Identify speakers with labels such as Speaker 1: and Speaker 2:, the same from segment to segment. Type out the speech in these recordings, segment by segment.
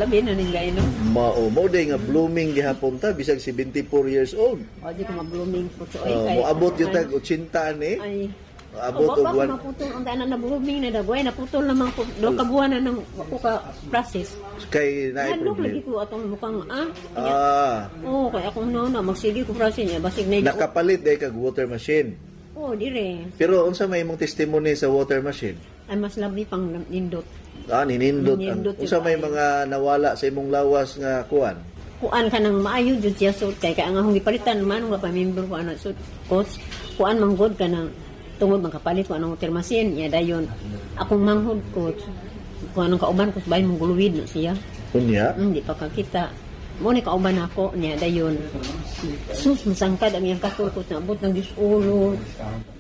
Speaker 1: labi na ning gainom.
Speaker 2: Mo day nga blooming gihapon ta bisag 74 years old.
Speaker 1: O di ko ma-blooming po so
Speaker 2: moabot yung tag 80 ni.
Speaker 1: Ay.
Speaker 2: Abot og
Speaker 1: one. Maputol ang tanan na blooming na dagway naputol naman ko do ka buwan na nang ako ka process.
Speaker 2: Kay naay
Speaker 1: problem. Lagi ko atong mukhang kay akong na magsige ko process niya basig na
Speaker 2: nakapalit day kag water machine.
Speaker 1: Dire.
Speaker 2: Pero unsa may imong testimony sa water machine?
Speaker 1: Ay mas labi pang nindot.
Speaker 2: Ninindot. Unsa may mga nawala sa imong lawas nga kuan?
Speaker 1: Kuan ka nang maayo jud siya so kay ang akong gipalitan man nga pamember ko ana so coach kuan manggod ka nang tungod magkapalit ko anong water machine ya dayon akong manghod coach kung anong kauban ko bayin mong guluwid no siya
Speaker 2: kunya
Speaker 1: hindi pa kakita mo ni kauban ako niya dayon sus masangkad ang iyang katul ko naabot ng disulo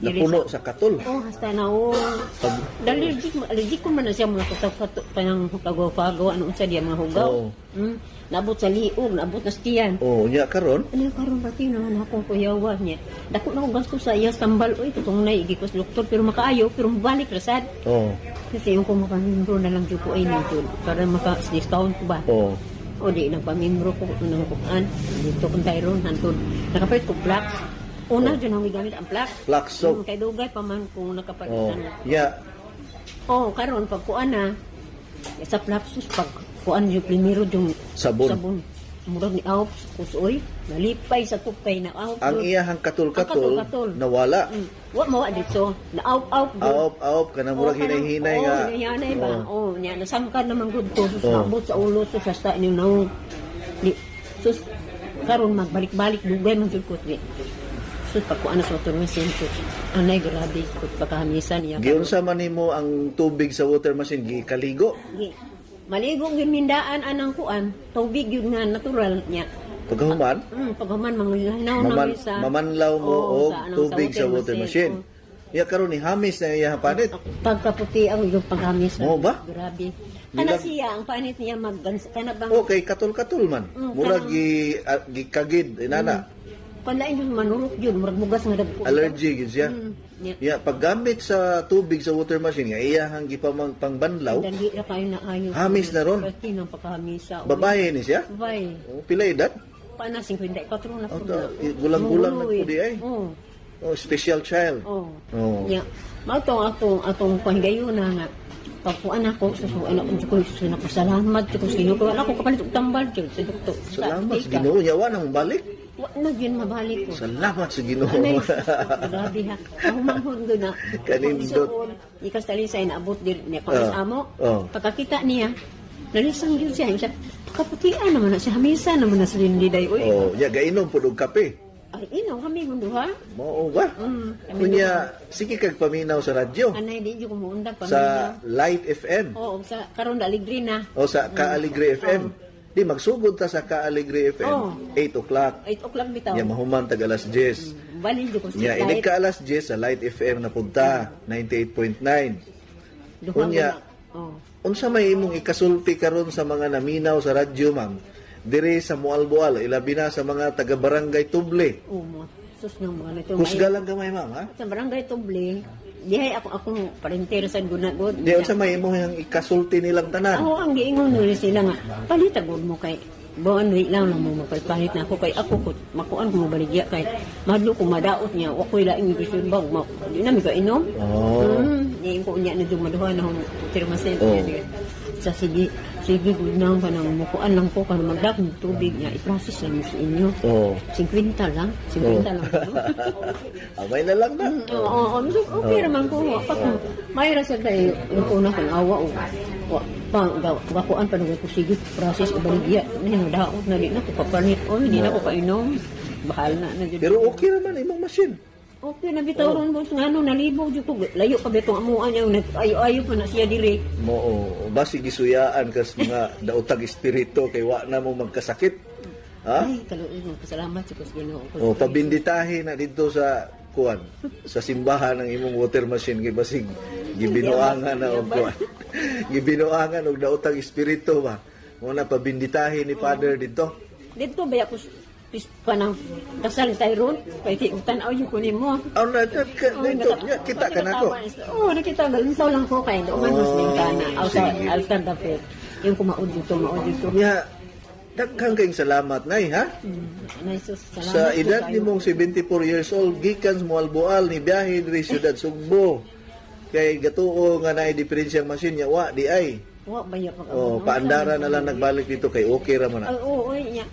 Speaker 2: napuno sa katul
Speaker 1: hasta na allergic ko man na siya mga katok panang pagaw-pagaw ano unsa diya mga hugaw naabot sa liog naabot na stiyan
Speaker 2: nya karon
Speaker 1: pati na ako kuyawa niya dako na ko gasto sa iya tambal oy tutong nay igi ko sa doktor pero makaayo pero balik rasad kasi yung kung mapamimro na lang jud ko ay nito para maka-discount ko ba di nagpamimro ko ng kuan dito kung Tyron hantod nakapalit ko blacks una dyan ang gamit ang black soap kay dugay pa man kung nakapalitan karon pag kuan na sa plapsus pag kuan yung primero yung sabon murag ni awp kusoy nalipay sa tupay na awp
Speaker 2: ang iyahang katul-katul nawala
Speaker 1: wa mo dito na awp
Speaker 2: kana murag hinay-hinay nga
Speaker 1: hinay ba nya nasangkad naman gud ko sabot sa ulo sa sasta ni naong di sus karon magbalik-balik dugay man jud ko sus pag kuan sa water machine ko anay grabe ko pagkahamisan iya
Speaker 2: giunsa man nimo ang tubig sa water machine gikaligo
Speaker 1: maligong yun mindaan anang kuan tubig yun nga natural niya
Speaker 2: paghuman
Speaker 1: paghuman manglinaw na sa
Speaker 2: mamanlaw mo og tubig sa water machine ya karon ni hamis na iya panit
Speaker 1: pagkaputi ang yung paghamis
Speaker 2: ba
Speaker 1: grabe kana siya ang panit niya kana bang
Speaker 2: okay katul man murag gikagid inana
Speaker 1: panlain yung manurok yun murag mugas nga dagko
Speaker 2: allergy gyud siya paggamit sa tubig sa water machine nga iyahang gipamang pangbanlaw
Speaker 1: dali ra kayo na ayo
Speaker 2: hamis na ron
Speaker 1: ng paghamisa
Speaker 2: babae ni siya
Speaker 1: babae
Speaker 2: pila edad
Speaker 1: pana 54 na po
Speaker 2: gulang-gulang na po di ay special child
Speaker 1: atong panggayon na nga pagpuan ako anak ko salamat ko sino ko wala ko kapalit og tambal jud sa doktor
Speaker 2: salamat sa Ginoo yawa nang balik
Speaker 1: na yun mabalik ko.
Speaker 2: Salamat sa Ginoo.
Speaker 1: Grabe ha. Humanghon doon na.
Speaker 2: Kanindot.
Speaker 1: Ikas talisay na abot din niya. Pagkasamo, pagkakita niya, nalisang yun siya. Kaputian naman na siya. Hamisa naman na sa lindiday.
Speaker 2: Gainom po ng kape.
Speaker 1: Ay, inom kami mundo ha?
Speaker 2: Mao ba? Kunya, sige kag paminaw sa radyo.
Speaker 1: Anay, di ko muundag paminaw.
Speaker 2: Sa Light FM.
Speaker 1: Sa Karon Aligre na.
Speaker 2: Sa Kaaligre FM. Di magsugod ta sa Kaaligre FM 8 o'clock.
Speaker 1: 8 o'clock bitaw.
Speaker 2: Ya mahuman tag alas 10.
Speaker 1: Bali ko sa
Speaker 2: inig ka alas 10 sa Light FM na punta 98.9. Kunya. Unsa may imong ikasulti karon sa mga naminaw sa radyo ma'am? Dire sa Mualboal, ilabi na sa mga taga-barangay Tuble.
Speaker 1: Sus ng mga nito.
Speaker 2: Kusga lang gamay ma'am ha?
Speaker 1: Sa barangay Tuble. Dihay akong parentero sa gunagod.
Speaker 2: Di unsa may imo yang ikasulti nilang tanan?
Speaker 1: Ang giingon nila sila nga palitagod mo kay buwan lang mo magpalit na ako kay ako ko makuan ko mabaligya kay madlo ko madaot niya wa koy laing gisumbag mo di na mi ka inom. Ni ko niya na dumaduhan na tirmasen niya. Sa sige gudnang kanang mukuan lang ko kanang magdak ng tubig niya i-process lang sa inyo 50 lang
Speaker 2: abay na lang na
Speaker 1: okay naman ko may rasa tayo yung una kang awa gakuan pa nung ko sige process ibaligya na daot na di na ko papanit hindi na ko painom bahal na
Speaker 2: pero okay naman imong machine.
Speaker 1: Okay, nabitaw ron boss nga nalibo jud ko layo pa betong amuan yang ayo pa na siya dire.
Speaker 2: Basi gisuyaan kas mga daotag espiritu kay wa na mo magkasakit. Ha?
Speaker 1: Ay, salamat sa Ginoo.
Speaker 2: Pabinditahin na dito sa kuan sa simbahan ng imong water machine kay basig gibinuangan na og kuan. Gibinuangan og daotag espiritu ba. Mo na pabinditahin ni Father dito.
Speaker 1: Dito ba ako panang kasal tayo ron kay tanaw yung kunin mo
Speaker 2: kita ka na ko
Speaker 1: nakita galintaw lang ko kay doon mas din kana outside Alcantapet Yung kumaod dito, maod dito.
Speaker 2: Nya daghang kayong salamat nay ha.
Speaker 1: Salamat
Speaker 2: Sa
Speaker 1: po
Speaker 2: edad
Speaker 1: kayo.
Speaker 2: nimong 74 years old, gikan sa Mualboal ni biyahe diri siyudad Sugbo. Kay gatuo nga naay diferensyang machine nya wa di ay.
Speaker 1: Wa baya pa
Speaker 2: Oh, paandara na lang nagbalik dito kay okay ra man.
Speaker 1: Oo, nya.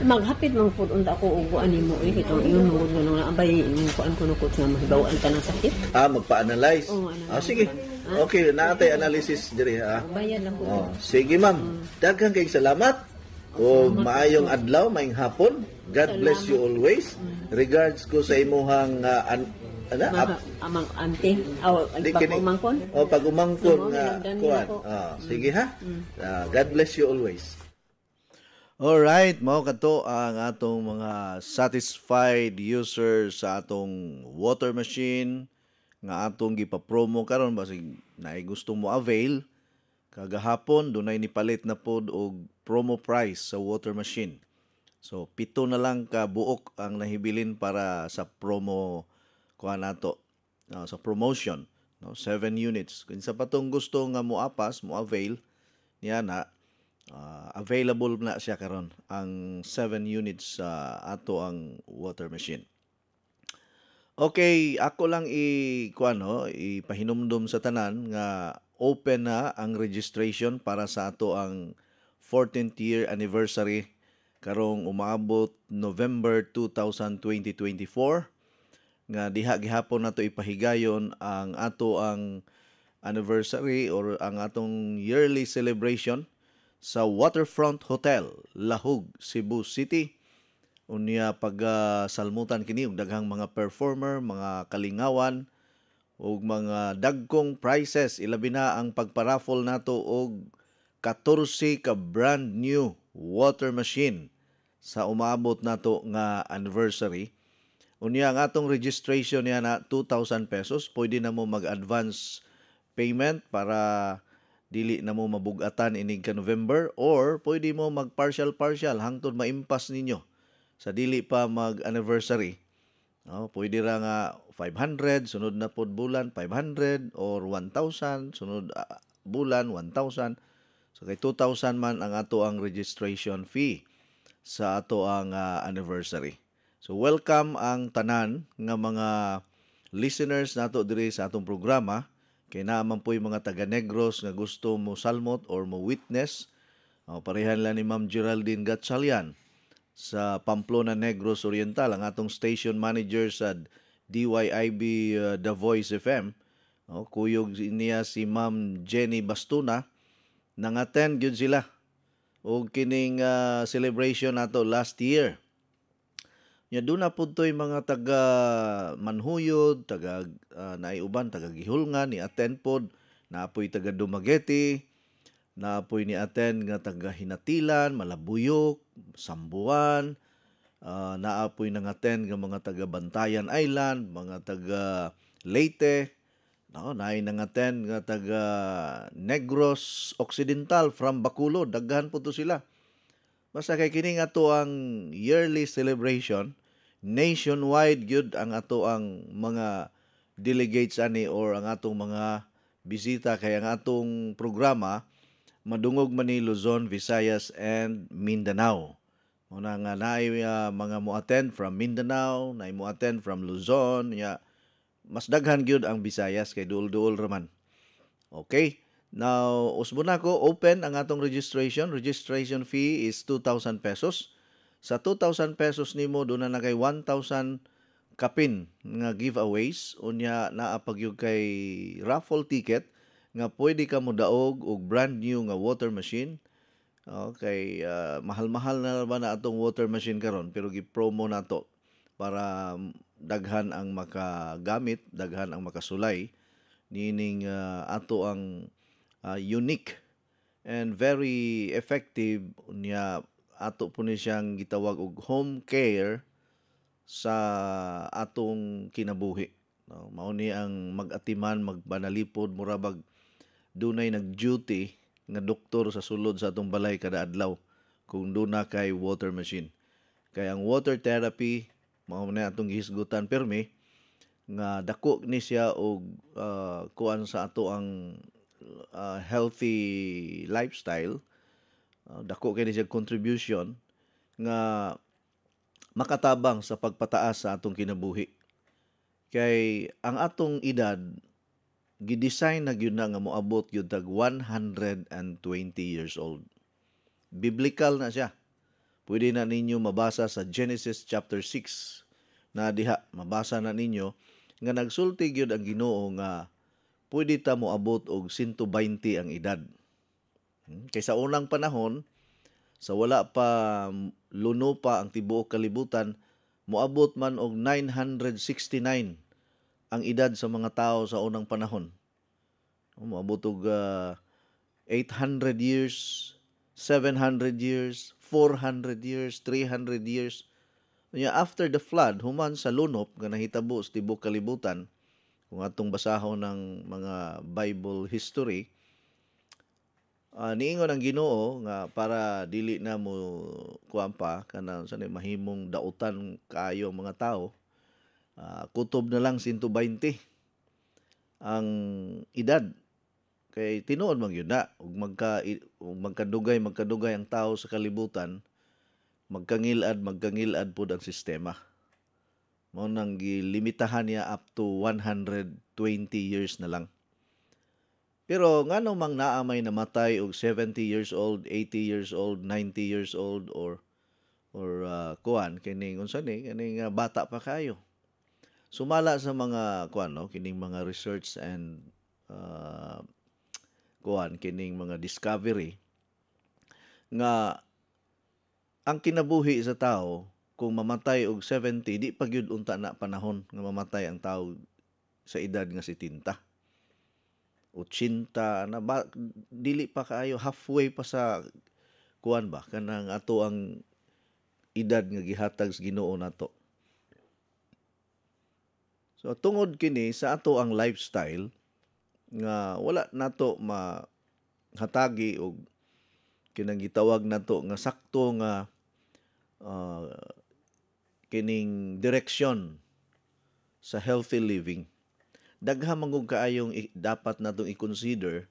Speaker 1: Maghapit mang pud unta ko uguan nimo ito yun mo nga abay kuan ko nukot nga mahibawaan ka ng sakit.
Speaker 2: Magpa-analyze.
Speaker 1: Oo,
Speaker 2: Sige. Okay, naatay analysis diri ha.
Speaker 1: Bayad lang po.
Speaker 2: Sige ma'am. Daghang kayong salamat. O maayong adlaw, maayong hapon. God bless you always. Regards ko sa imuhang
Speaker 1: Amang ante aw pag-umangkon.
Speaker 2: Pag-umangkon
Speaker 1: Oo,
Speaker 2: nga
Speaker 1: nilagdan
Speaker 2: kuan.
Speaker 1: nila ko.
Speaker 2: Sige ha. God bless you always. Alright, mao kadto ang atong mga satisfied users sa atong water machine nga atong gipa-promo karon basig naay gusto mo avail kagahapon dunay nipalit na pod og promo price sa water machine. So 7 na lang ka buok ang nahibilin para sa promo kuan nato sa promotion, no, 7 units. Kung sa patong gusto nga moapas, mo avail niya na available na siya karon ang 7 units sa ato ang water machine. Okay, ako lang ipahinumdum sa tanan nga open na ang registration para sa ato ang 14th year anniversary karong umaabot November 2024 nga diha gihapon nato ipahigayon ang ato ang anniversary or ang atong yearly celebration sa Waterfront Hotel, Lahug, Cebu City. Unya salmutan kini og daghang mga performer, mga kalingawan ug mga dagkong prizes. Ilabi na ang pagparaffle nato og 14 ka brand new water machine sa umaabot nato nga anniversary. Unya ang atong registration niya na 2,000 pesos. Pwede na mo mag-advance payment para dili na mo mabugatan inig ka November, or pwede mo mag-partial hangtod maimpas ninyo sa dili pa mag-anniversary. No, pwede ra nga 500, sunod na pod bulan 500, or 1,000, sunod bulan 1,000. So kay 2,000 man ang ato ang registration fee sa ato ang anniversary. So welcome ang tanan nga mga listeners nato diri sa atong programa. Kay naaman po'y mga taga-Negros nga gusto mo salmot or mo witness. Parehan lang ni Ma'am Geraldine Gatchalian sa Pamplona, Negros Oriental, ang atong station manager sa DYIB The Voice FM. Kuyog niya si Ma'am Jenny Bastuna. Nang-attend yun sila o kining celebration nato last year. Nya doon na po to'y mga taga Manhuyod, taga naiuban, taga Gihulngan, ni attend pod, naapoy taga Dumaguete, naapoy ni attend nga taga Hinatilan, Malabuyok, Sambuan, naapoy nang attend nga mga taga Bantayan Island, mga taga Leyte, naay nang attend nga taga Negros Occidental from Bacolod, daghan po to sila. Basta kay kini nga to ang yearly celebration, nationwide gyud ang ato ang mga delegates ani or ang atong mga bisita, kay ang atong programa madungog man ni Luzon, Visayas and Mindanao. Una nga naay mga mo-attend from Mindanao, naay mo-attend from Luzon, mas daghan gyud ang Visayas kay duol-duol raman. Okay? Now, usbon ko, open ang atong registration. Registration fee is 2,000 pesos. Sa 2,000 pesos nimo doon na kay 1,000 kapin nga giveaways. Unya naapagyog kay raffle ticket nga pwede ka mo daog og brand new nga water machine. Okay, mahal-mahal na ba na atong water machine karon, pero gi-promo nato para daghan ang makagamit, daghan ang makasulay nining ato ang unique and very effective niya ato po ni siyang gitawag og home care sa atong kinabuhi. No, mao ni ang mag-atiman, magbanalipod, murabag dunay nag-duty nga doktor sa sulod sa atong balay kada adlaw kung duna kay water machine. Kay ang water therapy mao na atong gihisgutan permi nga dako ni siya og kuan sa ato ang healthy lifestyle. Dako kay siya contribution nga makatabang sa pagpataas sa atong kinabuhi. Kay ang atong edad gidesign na gyud na nga moabot gyud tag 120 years old. Biblical na siya. Pwede na ninyo mabasa sa Genesis chapter 6 na diha mabasa na ninyo nga nagsulti gyud ang Ginoo nga pwede ta moabot og 120 ang edad. Kay sa unang panahon sa wala pa luno pa ang tibuok kalibutan, moabot man og 969 ang edad sa mga tao sa unang panahon. Moabot og 800 years, 700 years, 400 years, 300 years. After the flood, human sa lunop nga nahitabo sa tibuok kalibutan, kung atong basahon ng mga Bible history, niingon ang Ginoo nga para dili na mo kuan pa kanang sanay mahimong dautan kaayo ang mga tao, kutob na lang 120 ang edad. Kay tinuod man gyud na ug magkadugay ang tao sa kalibutan, magkangilad pud ang sistema. Mao nang gilimitahan niya up to 120 years na lang. Pero ngano mang naa may namatay og 70 years old, 80 years old, 90 years old or kuan kining unsa ni kining bata pa kayo. Sumala sa mga kuan no kining mga research and kuan kining mga discovery nga ang kinabuhi sa tao kung mamatay og 70 di pa gyud unta na panahon nga mamatay ang tao sa edad nga 70. 80 na ba, dili pa kaayo halfway pa sa kuan ba kanang ato ang edad nga gihatag sa Ginoo nato. So tungod kini sa ato ang lifestyle nga wala nato mahatagi og kinang gitawag nato nga sakto nga kining direksyon sa healthy living. Daghang mangug kaayong dapat natong i-consider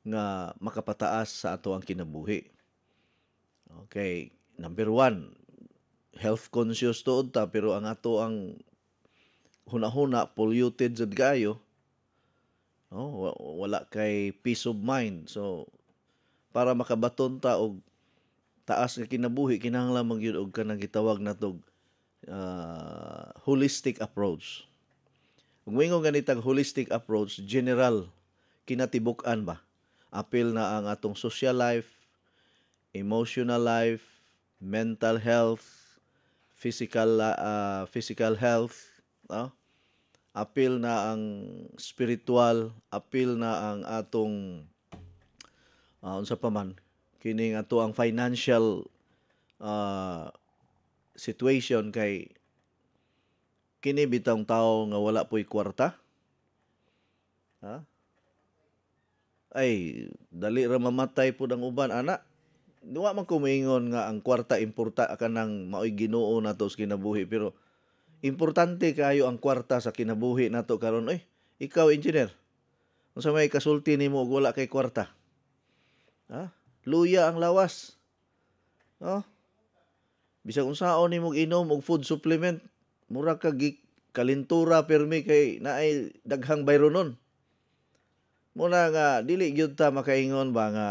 Speaker 2: nga makapataas sa ato ang kinabuhi. Okay, number 1, health conscious tuod ta pero ang ato ang hunahuna polluted jud kaayo. Wala kay peace of mind. So para makabaton ta og taas nga kinabuhi kinahanglan magyud og kanang gitawag natog holistic approach. Kung moingon ganitang holistic approach, general, kinatibuk-an ba? Apil na ang atong social life, emotional life, mental health, physical health, apil na ang spiritual, apil na ang atong unsa pa man kining ato ang financial situation kay kini bitang tao nga wala po'y kwarta. Ay dali ra mamatay pud ang uban ana. Duwa man ko moingon nga ang kwarta importa kanang maoy Ginoo nato sa kinabuhi pero importante kayo ang kwarta sa kinabuhi nato karon. Ikaw engineer, unsa may kasulti nimo og wala kay kwarta? Luya ang lawas. Bisag unsaon nimo inom og food supplement, mura ka kalintura permi kay naay daghang bayronon. Muna nga dili gyud ta makaingon ba nga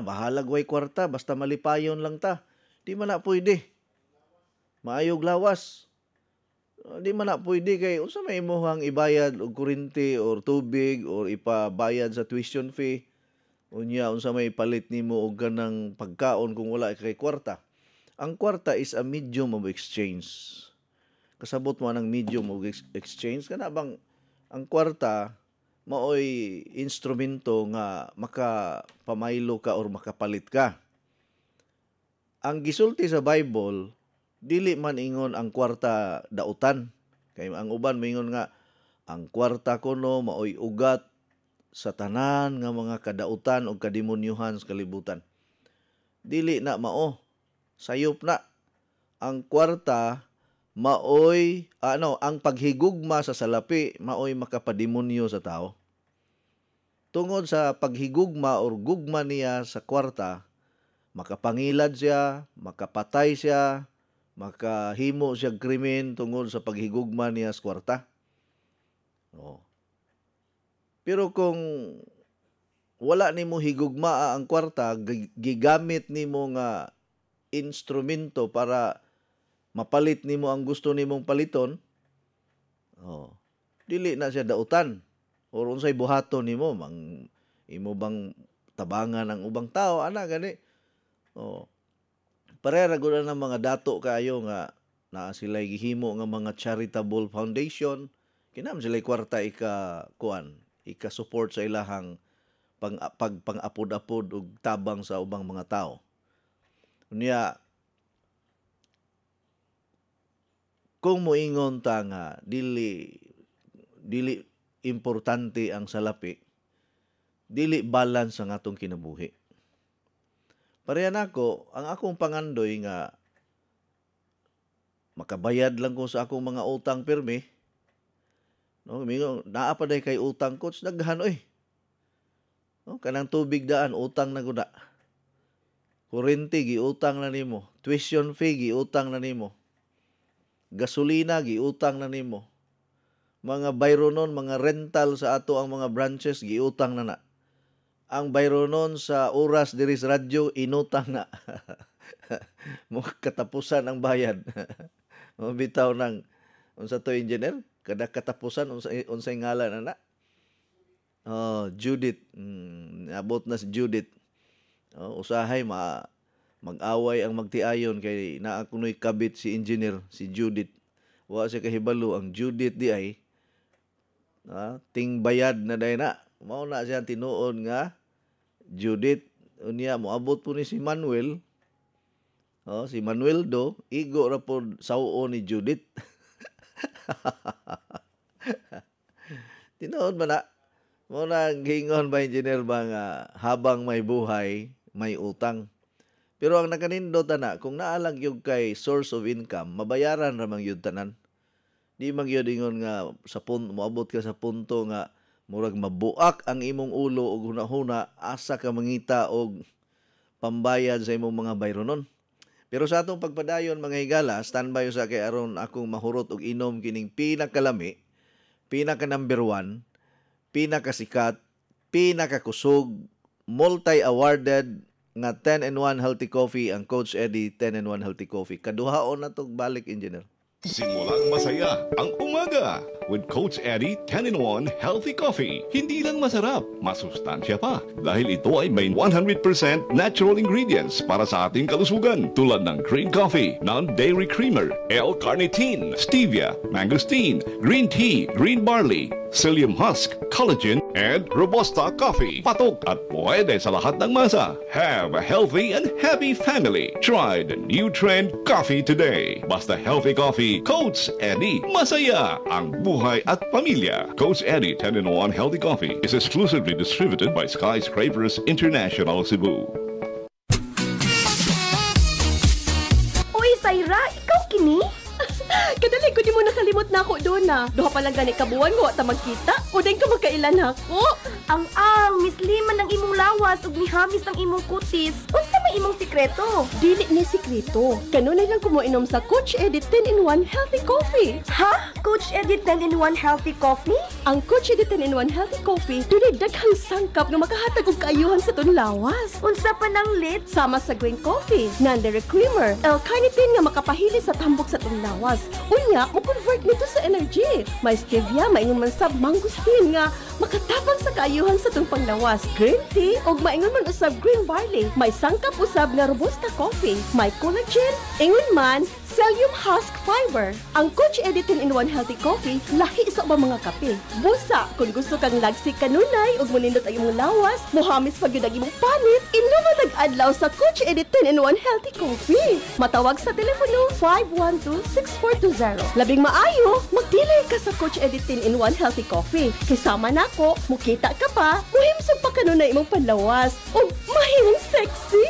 Speaker 2: bahalag way kwarta basta malipayon lang ta. Di man na pwede. Maayog lawas. Di man na pwede kay unsa may imong ibayad og kuryente or tubig or ipabayad sa tuition fee. Unya unsa may palit nimo og kanang pagkaon kung wala kay kwarta. Ang kwarta is a medium of exchange. Kasabot mo ng medium of exchange kana bang ang kwarta maoy instrumento nga makapamaylo ka or makapalit ka. Ang gisulti sa Bible dili man ingon ang kwarta dautan. Kay ang uban moingon nga ang kwarta kuno maoy ugat sa tanan nga mga kadautan o kademonyuhan sa kalibutan. Dili na mao. Sayop na. Ang kwarta maoy ang paghigugma sa salapi maoy makapademonyo sa tao. Tungod sa paghigugma or gugma niya sa kwarta, makapangilad siya, makapatay siya, makahimo siya krimen tungod sa paghigugma niya sa kwarta. Oh. Pero kung wala nimo higugmaa ang kwarta, gigamit nimo nga instrumento para mapalit nimo ang gusto nimong paliton, oh, dili na siya dautan. Or unsay buhaton nimo, imo bang tabangan ang ubang tao, ana gani. Oh. Parera gud na mga dato kayo nga na sila gihimo nga mga charitable foundation, kinam sila kwarta ika-support sa ilahang pang-apod-apod ug tabang sa ubang mga tao. Unya, kung moingon ta nga dili importante ang salapi, dili balance ang atong kinabuhi. Pareha nako, ang akong pangandoy nga makabayad lang ko sa akong mga utang pirmi. No, mingo naa pa day kay utang coach daghan oy. No, kanang tubig daan utang na gud. Kuryente gi utang na nimo, tuition fee gi utang na nimo. Gasolina gi utang na nimo. Mga bayronon, mga rental sa ato ang mga branches gi utang na. Ang bayronon sa oras diri sa radyo inutang na. Mo katapusan ang bayad. Mabitaw ng unsa to engineer, kada katapusan unsay ngalan ana? Oh, Judith. Abot na si Judith. Oh, usahay mag-away ang magtiayon kay naa kunoy kabit si engineer, si Judith. Wa siya kahibalo ang Judith di ay ting bayad na day na. Mao na siya tinuod nga Judith. Unya moabot po ni si Manuel. Oh, si Manuel do igo ra pod sawo ni Judith. Tinuod man na. Mo na gingon ba engineer ba nga habang may buhay, may utang. Pero ang nakanindot na kung naalang yung kay source of income, mabayaran ra man yun tanan. Di man yun ingon nga sa moabot ka sa punto nga murag mabuak ang imong ulo og hunahuna asa ka mangita og pambayad sa imong mga bayronon. Pero sa atong pagpadayon mga higala, standby sa kay aron akong mahurot og inom kining pinakalami, pinaka number 1, pinakasikat, pinakakusog, multi-awarded nga 10-in-1 healthy coffee ang Coach Eddie 10-in-1 healthy coffee. Kaduhaon na tong balik engineer.
Speaker 3: Simulang masaya ang umaga with Coach Eddie 10-in-1 Healthy Coffee. Hindi lang masarap, masustansya pa. Dahil ito ay may 100% natural ingredients para sa ating kalusugan. Tulad ng green coffee, non-dairy creamer, L-carnitine, stevia, mangosteen, green tea, green barley, psyllium husk, collagen, and Robusta coffee. Patok at pwede sa lahat ng masa. Have a healthy and happy family. Try the new trend coffee today. Basta healthy coffee, Coach Eddie. Masaya ang buhay at pamilya. Coach Eddie 10-in-1 Healthy Coffee is exclusively distributed by Skyscrapers International Cebu.
Speaker 4: Uy, Syra, ikaw kini? Kadali ko di mo nakalimot na ako doon na. Duha pa lang gani kabuan ko ta magkita. O din ka magkailan ako. Ang misliman ng imong lawas ug mihamis ng imong kutis. Unsa may imong sikreto? Dili ni sikreto. Kanunay lang ko mo inom sa Coach Eddie 10-in-1 Healthy Coffee. Ha? Coach Eddie 10-in-1 Healthy Coffee? Ang Coach Eddie 10-in-1 Healthy Coffee dunay daghang sangkap nga makahatag og kaayuhan sa ton lawas. Unsa pa nang lit? Sama sa green coffee, non-dairy creamer, L-carnitine nga makapahili sa tambok sa ton lawas. Unya, mo-convert nito sa energy. May stevia, maingon man sab mangosteen nga makatapang sa kaayuhan sa tong panglawas. Green tea, og maingon man usab green barley. May sangkap usab nga Robusta coffee. May collagen, ingon man psyllium husk fiber. Ang Coach Eddie 10-in-1 Healthy Coffee, lahi sa ubang mga kape. Busa, kung gusto kang lagsik kanunay ug munindot ang imong lawas, mohamis pag yun ang imong panit, inuman nag-adlaw sa Coach Eddie 10-in-1 Healthy Coffee. Matawag sa telepono 512-6420. Labing maayo, magdilay ka sa Coach Eddie 10-in-1 Healthy Coffee. Kisama nako, mukita ka pa, muhimsog pa kanunay imong panlawas, ug mahimong sexy.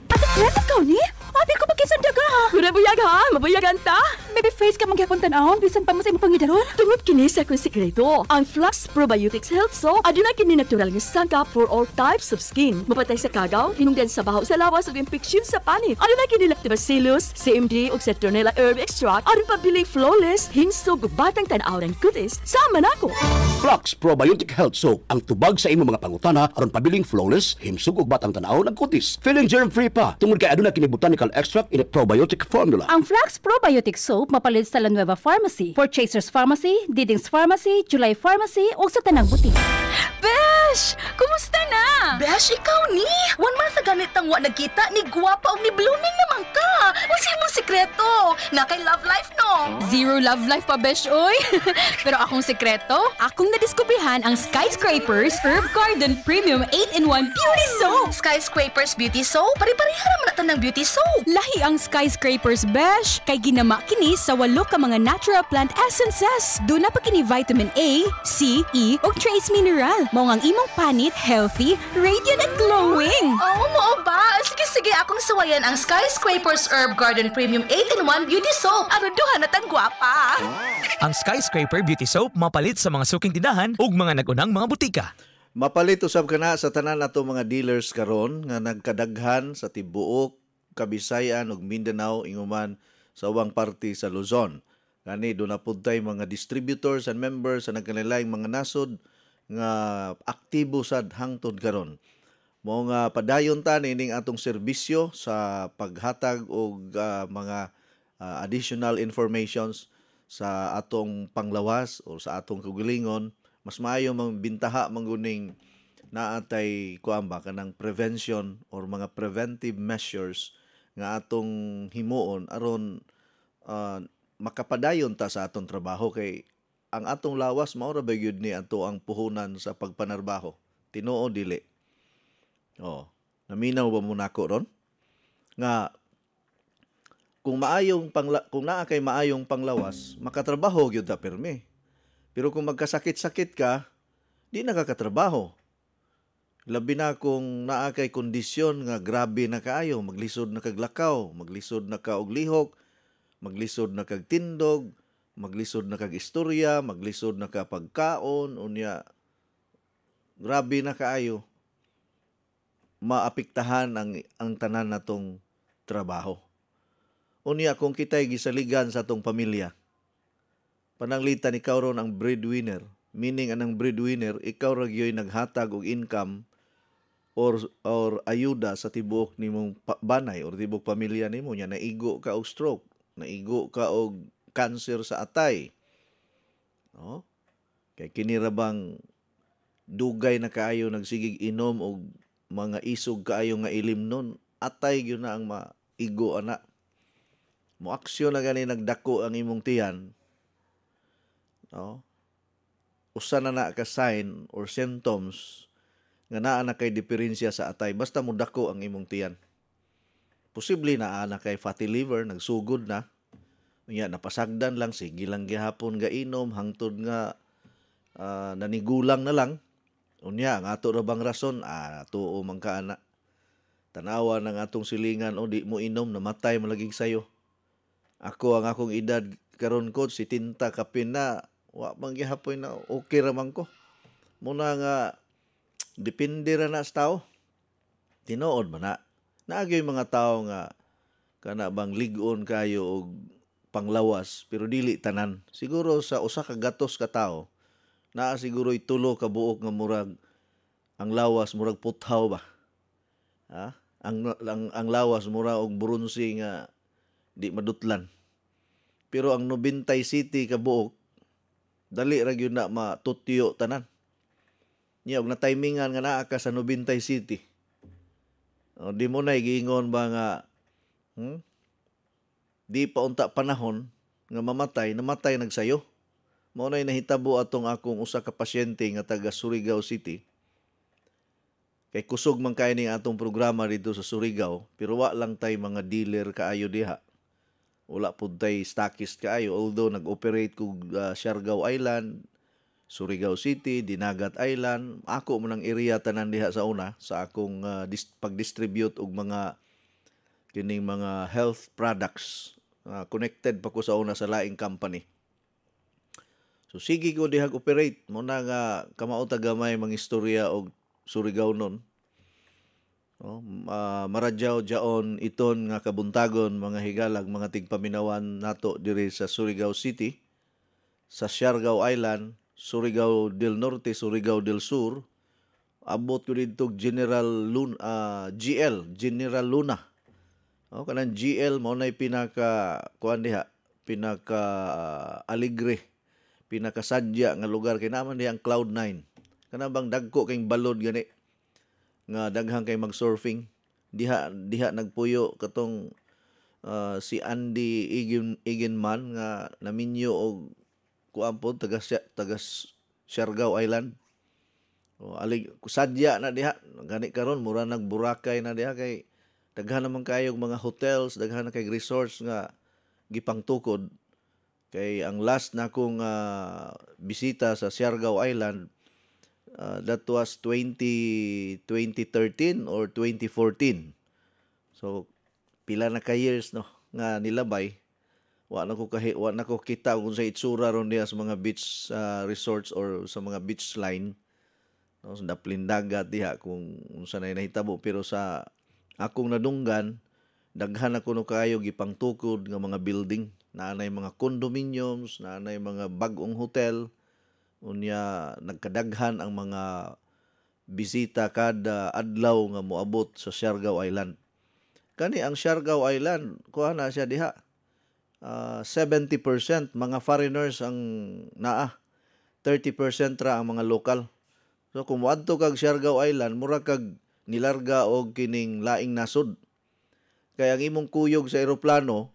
Speaker 4: Ate, ikaw ni? Abi ko magkisundag ka ha? Guna buyag ha? mabayagan ta?
Speaker 5: Baby face ka magyapon tan-awon bisan pa mo sa imong pangidaron.
Speaker 4: Tungod kini sa akong sikreto, ang Flux Probiotics Health Soap aduna kini natural nga sagap for all types of skin. Mapatay sa kagaw, hinungdan sa baho sa lawas ug infeksyon sa panit. Aduna kini Lactobacillus, CMD ug Citronella herb extract aron pabili flawless, hinsog ug batang tan-aw ng kutis. Sama nako.
Speaker 6: Flux Probiotic Health Soap ang tubag sa imong mga pangutana aron pabiling flawless, himsog ug batang tan-aw ng kutis. Feeling germ-free pa tungod kay aduna kini botanical extract in a probiotic formula.
Speaker 5: Ang Flux Probiotic Soap mapalit sa La Nueva Pharmacy, Purchasers Pharmacy, Diding's Pharmacy, July Pharmacy ug sa tanang butika.
Speaker 7: Besh! Kumusta na? Besh, ikaw ni! 1 month na ganit ang wa nagkita, ni guwapa o ni blooming naman ka! Wala mong sikreto! Na kay love life, no?
Speaker 8: Zero love life pa, Besh, oy! Pero akong sikreto, akong nadiskubrihan ang Skyscrapers Herb Garden Premium 8-in-1 Beauty Soap!
Speaker 7: Skyscrapers Beauty Soap? Pari-pariha naman natin ng beauty soap!
Speaker 8: Lahi ang Skyscrapers, Besh! Kay ginama kini sa 8 ka mga natural plant essences. Doon na pa kini vitamin A, C, E, o trace mineral. Mao ang imong panit, healthy, radiant, and glowing!
Speaker 7: Oo, mo ba? Sige, akong sawayan ang Skyscrapers Herb Garden Premium 8-in-1 Beauty Soap. Aron duha na tan guwapa!
Speaker 9: Ang Skyscraper Beauty Soap mapalit sa mga suking tindahan ug mga nagunang mga butika.
Speaker 2: Mapalit usab kana sa tanan nato mga dealers karon nga nagkadaghan sa tibuok, Kabisayan ug Mindanao inguman sa ubang parte sa Luzon. Kani do na pud tay mga distributors and members sa nagkanilaing mga nasod nga aktibo sad hangtod karon. Mao nga padayon ta nining atong serbisyo sa paghatag og mga additional informations sa atong panglawas o sa atong kaugalingon. Mas maayo mangbintaha mangguning naatay kuan ba kanang prevention or mga preventive measures nga atong himuon aron makapadayon ta sa atong trabaho kay ang atong lawas mao ra ba gyud ni ato ang puhunan sa pagpanarbaho. Tinuo dili. Naminaw ba mo nako ron? Nga kung naa kay maayong panglawas, makatrabaho gyud ta permi. Pero kung magkasakit-sakit ka, di nakakatrabaho. Labi na kung naa kay kondisyon nga grabe na kaayo, maglisod na kaglakaw, maglisod na ka og lihok, maglisod na kag tindog, maglisod na kag istorya, maglisod na ka pagkaon, unya grabe na kaayo. Maapektahan ang tanan natong trabaho. Unya kung kitay gisaligan sa atong pamilya, pananglitan ikaw ron ang breadwinner, meaning anang breadwinner, ikaw ra gyoy naghatag og income or ayuda sa tibuok nimong banay or tibuok pamilya nimo nya naigo ka og stroke, naigo ka og cancer sa atay. Kay kini ra bang dugay na kaayo nagsigig inom og mga isog kaayo nga ilimnon, atay gyud na ang maigo ana. Mo aksyon na gani nagdako ang imong tiyan. Usa na ka sign or symptoms nga naa na kay diferensya sa atay basta mo dako ang imong tiyan. Posible naa na kay fatty liver, nagsugod na. Unya napasagdan lang, sige lang gihapon ga inom hangtod nga nanigulang na lang. Unya ang ato ra bang rason tuo man ka ana. Tanawa ng atong silingan di mo inom namatay malagig sayo. Ako ang akong edad karon ko 70 kapin na wa man gihapon na okay ra man ko. Muna nga depende ra na sa tao. Tinuod man na. Naagay mga tao nga kana bang lig-on kayo og panglawas pero dili tanan. Siguro sa usa ka gatos ka tao naa siguro itulo ka buok nga murag ang lawas murag puthaw ba. Ang lawas mura og bronze nga di madutlan. Pero ang 97 ka buok dali ra gyud na matutyo tanan. Nya og na timingan nga naa ka sa 97. Di mo na giingon ba nga di pa unta panahon nga namatay nagsayo. Mao nay nahitabo atong akong usa ka pasyente nga taga Surigao City. Kay kusog man kay ning atong programa dito sa Surigao, pero wa lang tay mga dealer kaayo diha. Wala pud tay stockist kaayo, although nag-operate kog Siargao Island, Surigao City, Dinagat Island. Ako man ang area tanan diha sa una sa akong pag-distribute og mga kining mga health products Connected pa ko sa una sa laing company. So sige ko dihag operate mo na nga kamao tagamay mga istorya og Surigao nun. Maradyaw jaon iton nga kabuntagon mga higalag mga tigpaminawan nato diri sa Surigao City, sa Siargao Island, Surigao del Norte, Surigao del Sur. Abot ko dito General Luna. Kanang GL mo na pinaka kuan diha, pinaka aligre, pinaka sadya nga lugar kay naman diha ang Cloud9. Kana bang dagko kay balod gani nga daghang kay mag-surfing. Diha nagpuyo katong si Andy Iginman nga naminyo og kuan po taga Siargao Island. Sadya na diha gani karon mura nagburakay na diha kay daghan naman kayo mga hotels, daghan na kay resorts nga gipangtukod. Kay ang last na kong bisita sa Siargao Island, that was 2013 or 2014. So pila na ka years no nga nilabay. Wa na ko kita kung sa itsura ron diha sa mga beach resorts or sa mga beach line. No, sa daplindagat diha kung unsa na nahitabo, pero sa akong nadunggan daghan na kuno kayo gipangtukod nga mga building, naanay mga condominiums, naanay mga bag-ong hotel. Unya nagkadaghan ang mga bisita kada adlaw nga moabot sa Siargao Island. Kani ang Siargao Island, kuha na siya diha. 70% mga foreigners ang naa. 30% ra ang mga lokal. So kung moadto kag Siargao Island, mura kag nilarga og kining laing nasod. Kaya ang imong kuyog sa eroplano,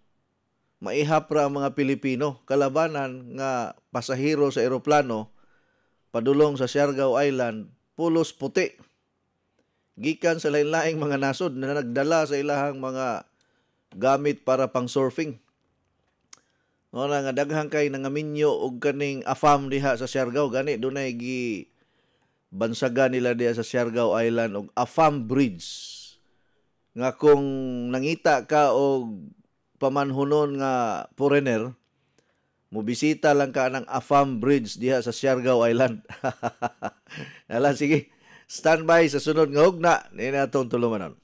Speaker 2: maihap ra ang mga Pilipino. Kalabanan nga pasahero sa eroplano padulong sa Siargao Island, pulos puti. Gikan sa lain-laing mga nasod na nagdala sa ilahang mga gamit para pang surfing. Nga daghang kay nangaminyo og kaning AFAM diha sa Siargao, gani dunay gi bansaga nila diha sa Siargao Island og AFAM Bridge. Nga kung nangita ka og pamanhunon nga foreigner, mobisita lang ka ng AFAM Bridge diha sa Siargao Island. Ala, sige. Standby sa sunod nga hugna. Nina itong tulumanon.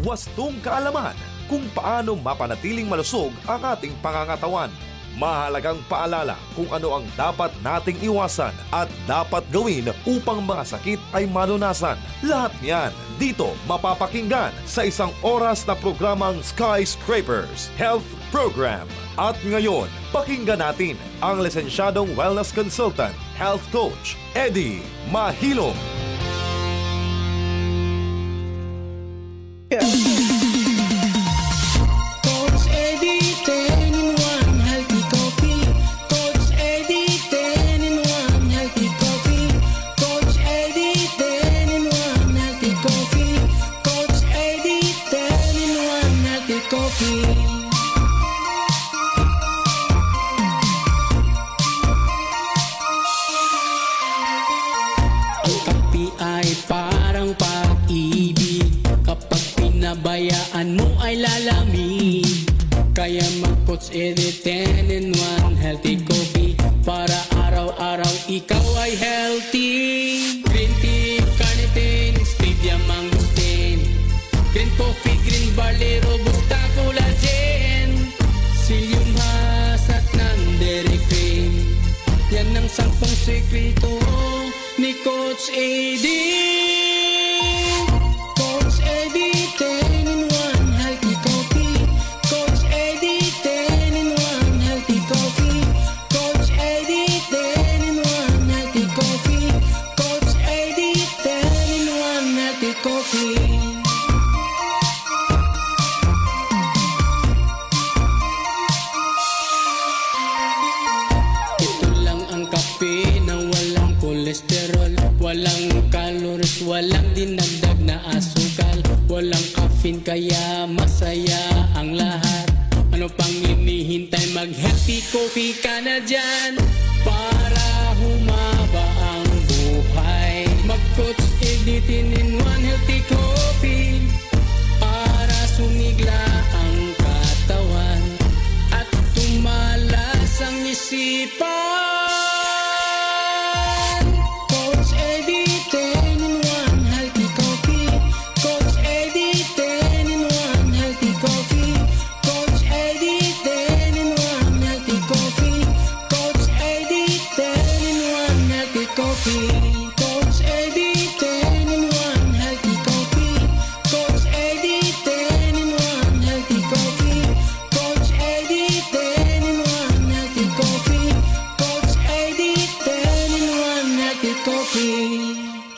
Speaker 10: Wastong kaalaman kung paano mapanatiling malusog ang ating pangangatawan. Mahalagang paalala kung ano ang dapat nating iwasan at dapat gawin upang mga sakit ay malunasan. Lahat niyan dito mapapakinggan sa isang oras na programang Skyscrapers Health Program. At ngayon, pakinggan natin ang lisensyadong wellness consultant, health coach, Eddie Mahilom.
Speaker 11: Coach Eddie, 10-in-1 healthy coffee. Coach Eddie, 10-in-1 healthy coffee. Coach Eddie, 10-in-1 healthy coffee. Coach Eddie, 10-in-1 healthy coffee. Parang pag-ibig, kapag pinabayaan mo ay lalamig. Kaya mag-Coach Eddie 10-in-1 healthy coffee, para araw-araw ikaw ay healthy. Green tea, carnitine, stevia, mangosteen, green coffee, green barley, robusta, collagen, psyllium husk at non-dairy cream. Yan ang 10 sekreto ni Coach Eddie. Coach Eddie 10-in-1 healthy coffee. Coach Eddie 10-in-1 healthy coffee. Coach Eddie 10-in-1 healthy coffee. Coach Eddie 10-in-1 healthy coffee. Walang calories, walang dinagdag na asukal, walang caffeine, kaya masaya ang lahat. Ano pang hinihintay, mag-healthy coffee ka na dyan para humaba ang buhay. Mag-Coach Eddie 10-in-1 healthy coffee para sumigla ang katawan.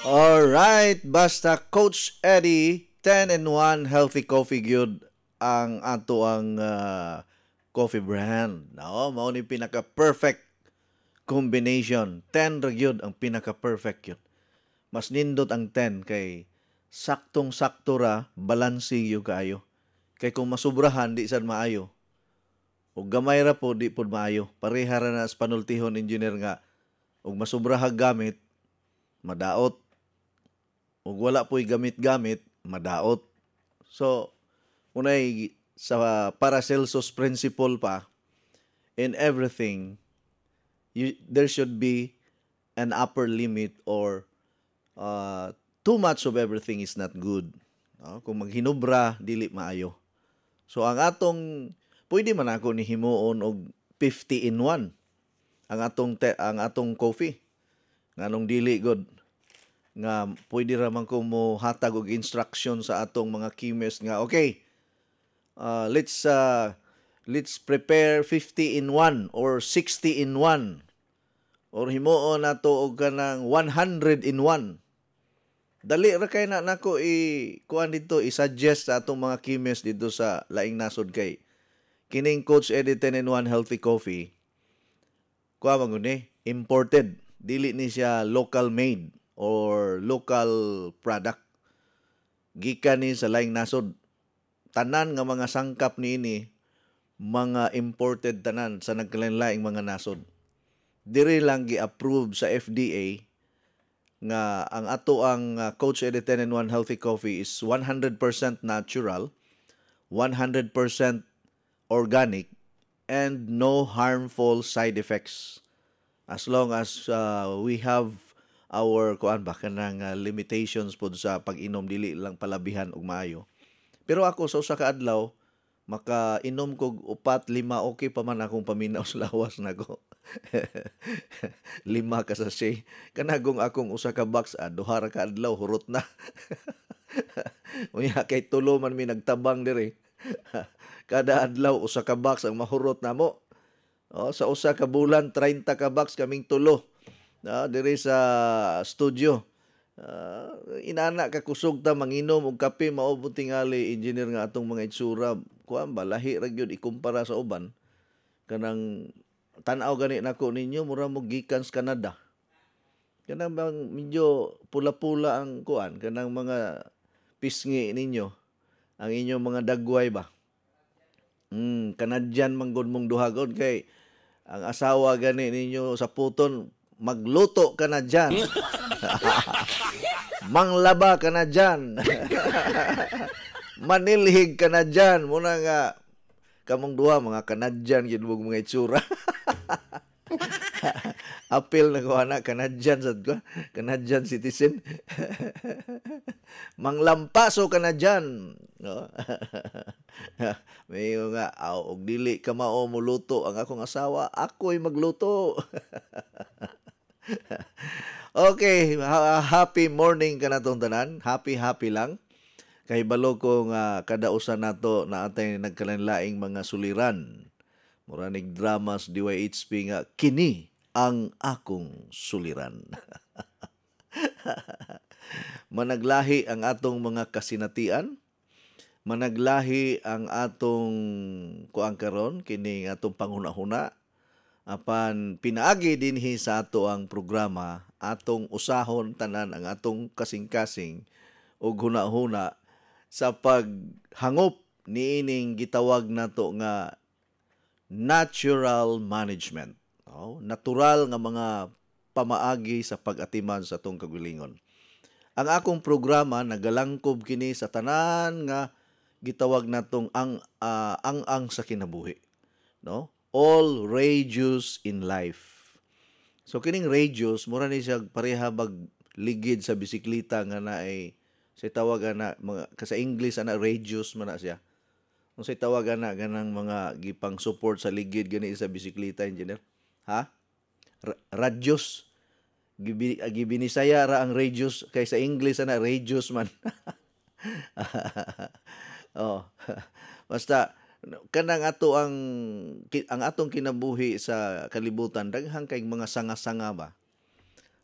Speaker 2: Alright, basta Coach Eddie, 10-in-1 healthy coffee gyud ang ato ang coffee brand. No, mao ni pinaka-perfect combination. 10 ra gyud ang pinaka-perfect yun. Mas nindot ang 10 kay saktong-sakto ra, balansi yung kaayo. Kay kung masubrahan, di sad maayo. O gamay ra po, di po maayo. Pareha ra na sa panultihon engineer nga, o masubrahag gamit, madaot. O wala po'y gamit-gamit, madaot. So, unay sa Paracelsus principle pa, in everything, there should be an upper limit or too much of everything is not good. No? Kung maghinubra, dili maayo. So ang atong pwede man ako ni himuon og 50-in-1 ang atong coffee. Nganong dili god nga pwede ra man ko mo hatag og instruction sa atong mga chemist nga okay. Let's prepare 50-in-1 or 60-in-1 or himuon nato og kanang 100-in-1. Dali ra kay na nako kuan dito i-suggest sa atong mga chemist dito sa laing nasod kay kining Coach Eddie 10-in-1 healthy coffee. Kuha man guni imported, dili ni siya local made or local product. Gikan ni sa laing nasod. Tanan nga mga sangkap niini mga imported tanan sa nagkalain-laing mga nasod. Diri lang gi-approve sa FDA nga ang ato ang Coach Eddie 10-in-1 healthy coffee is 100% natural, 100% organic, and no harmful side effects. As long as we have our kanang limitations pod sa pag-inom, dili lang palabihan og maayo. Pero ako sa usa ka adlaw maka-inom kog 4-5 okay pa man akong paminaw sa lawas nako. 5 ka sachet. Kanagong akong usa ka box, duha ra ka adlaw hurot na. Unya kay tulo man mi nagtabang diri. Kada adlaw usa ka box ang mahurot namo. Sa usa ka bulan 30 ka box kaming tulo. Diri sa studio. Inana ka kusog ta manginom og kape mao tingali engineer nga atong mga itsura kuan ba lahi ra gyud ikumpara sa uban. Kanang tan-aw gani nako ninyo mura mo gikan sa Canada. Kanang bang medyo pula-pula ang kuan, kanang mga pisngi ninyo, ang inyong mga dagway ba. Canadian manggod mong duhagon kay ang asawa gani ninyo sa puton magluto ka na dyan. Manglaba ka na dyan. Manilhig ka na dyan. Muna nga kamong duha mga Canadian yun mga itsura. Apil na ko anak Canadian sad ko, Canadian citizen. Manglampaso ka na dyan. No? May nga og dili ka mao muluto ang akong asawa, ako'y magluto. Okay, happy morning ka na tong tanan. Happy lang. Kay balo ko nga kada usa nato na atay nagkalanlaing mga suliran. Muranig dramas DYHP nga kini ang akong suliran. Managlahi ang atong mga kasinatian. Managlahi ang atong kuang karon kini atong panghuna-huna. Apan pinaagi dinhi sa ato ang programa atong usahon tanan ang atong kasing-kasing ug huna-huna sa paghangop niining gitawag nato nga natural management. Natural nga mga pamaagi sa pag-atiman sa atong kagalingon. Ang akong programa nagalangkob kini sa tanan nga gitawag natong ang sa kinabuhi. No? All rages in life. So kining rages mura ni siya pareha ligid sa bisikleta nga naay sa tawagan na mga sa English ana rages man na siya. Kung sa tawagan na ganang mga gipang support sa ligid gani sa bisikleta engineer. Ha? Radius. Gibinisaya ra ang radius kay sa English ana radius man. Basta kanang ato ang atong kinabuhi sa kalibutan daghang kay mga sanga-sanga ba.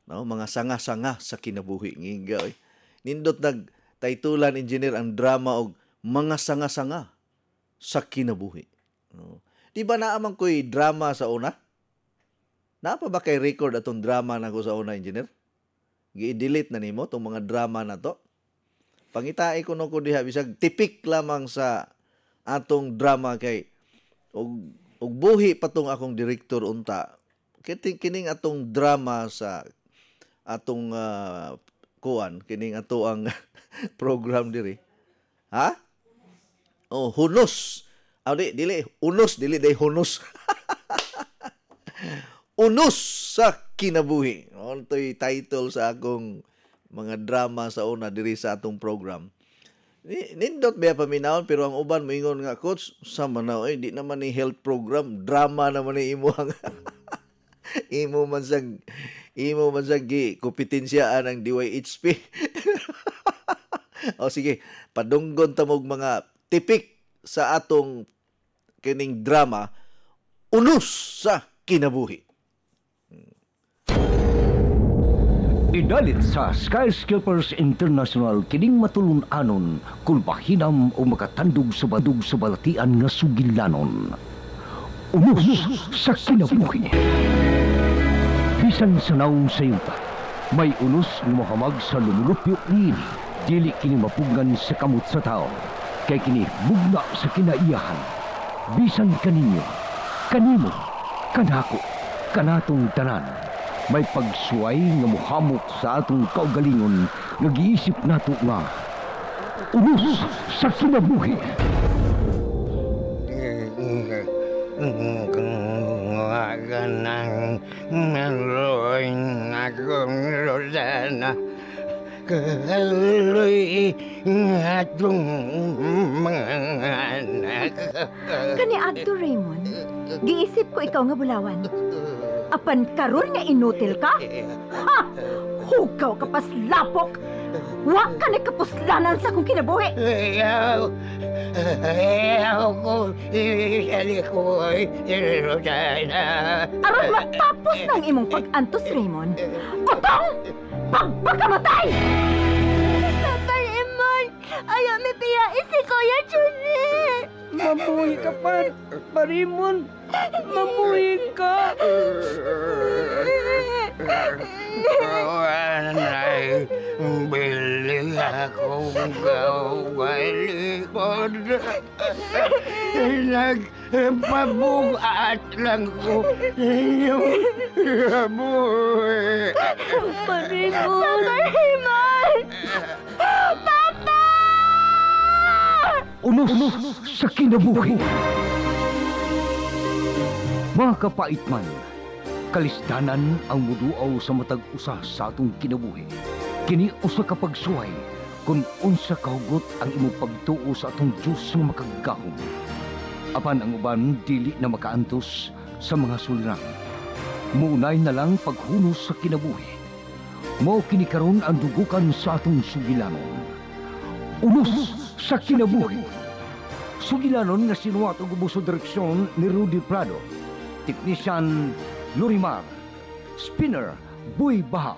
Speaker 2: No, mga sanga-sanga sa kinabuhi ngiga oy. Nindot nagtaytulan engineer ang drama og mga sanga-sanga sa kinabuhi. No. Di ba naamang ko'y drama sa una? Napa ba kay record atong drama na ko sa una, engineer? Gi-delete na nimo tong mga drama na to. Pangitai ko no ko diha bisag tipik lamang sa atong drama kay og buhi patong akong direktor unta. Kining atong drama sa atong kining ato ang program diri. Ha? Oh, hunos. Dili unos, dili day hunos. Unos sa kinabuhi. Untoy title sa akong mga drama sa una diri sa atong program. Nindot ba paminawon pero ang uban moingon nga, coach, sama na di naman ni health program, drama naman ni imo ang imo man sang kompetensyaan ang DYHP. O sige, padunggon ta mog mga tipik sa atong kining drama, unos sa kinabuhi.
Speaker 12: Idalit sa Skyscrapers International kining matulun-anon kung bahinam o makatandog sa balatian nga sugilanon. Unos sa kinabuhi. Bisan sa naong sayuta, may unos nga mahamag sa lumulupyo niini. Dili kini mapugnan sa kamot sa tao, kay kini bugna sa kinaiyahan. Bisan kaninyo, kanimo, kanako, kanatong tanan. May pagsuway nga muhamok sa atong kaugalingon nga giisip nato nga unos sa kinabuhi.
Speaker 13: Ganang meloy akong Rosana kaloy atong mga anak.
Speaker 4: Kani adto Raymond, giisip ko ikaw nga bulawan. Apan karon nga inutil ka? Ha! Hugaw ka paslapok! Wa ka ni kapuslanan sa akong kinabuhi!
Speaker 13: Ayaw ko isalikoy, Rosana.
Speaker 4: Aron matapos ng imong pag-antos, Raymond, utong pagpakamatay!
Speaker 14: Papa Raymond, ayaw may piyain si Kuya Juni!
Speaker 15: Mamuhi ka pa, Parimon. Mamuhi ka.
Speaker 13: Kawanay, biling akong kawalikod. Nagpabugat lang ko inyong buhay.
Speaker 14: Parimon! Papa!
Speaker 12: Unos sa kinabuhi. Mga kapaitman, kalisdanan ang muduaw sa matag usa sa atong kinabuhi. Kini usa ka pagsuway kung unsa kahugot ang imong pagtuo sa atong Diyos nga makagahom. Apan ang uban dili na makaantos sa mga suliran. Muunay na lang paghunos sa kinabuhi. Mao kini karon ang dugukan sa atong sugilanon. Unos sa kinabuhi. Sugilanon nga sinuwat og ubos sa direksyon ni Rudy Prado, Technician Lorimar, Spinner Boy Baha.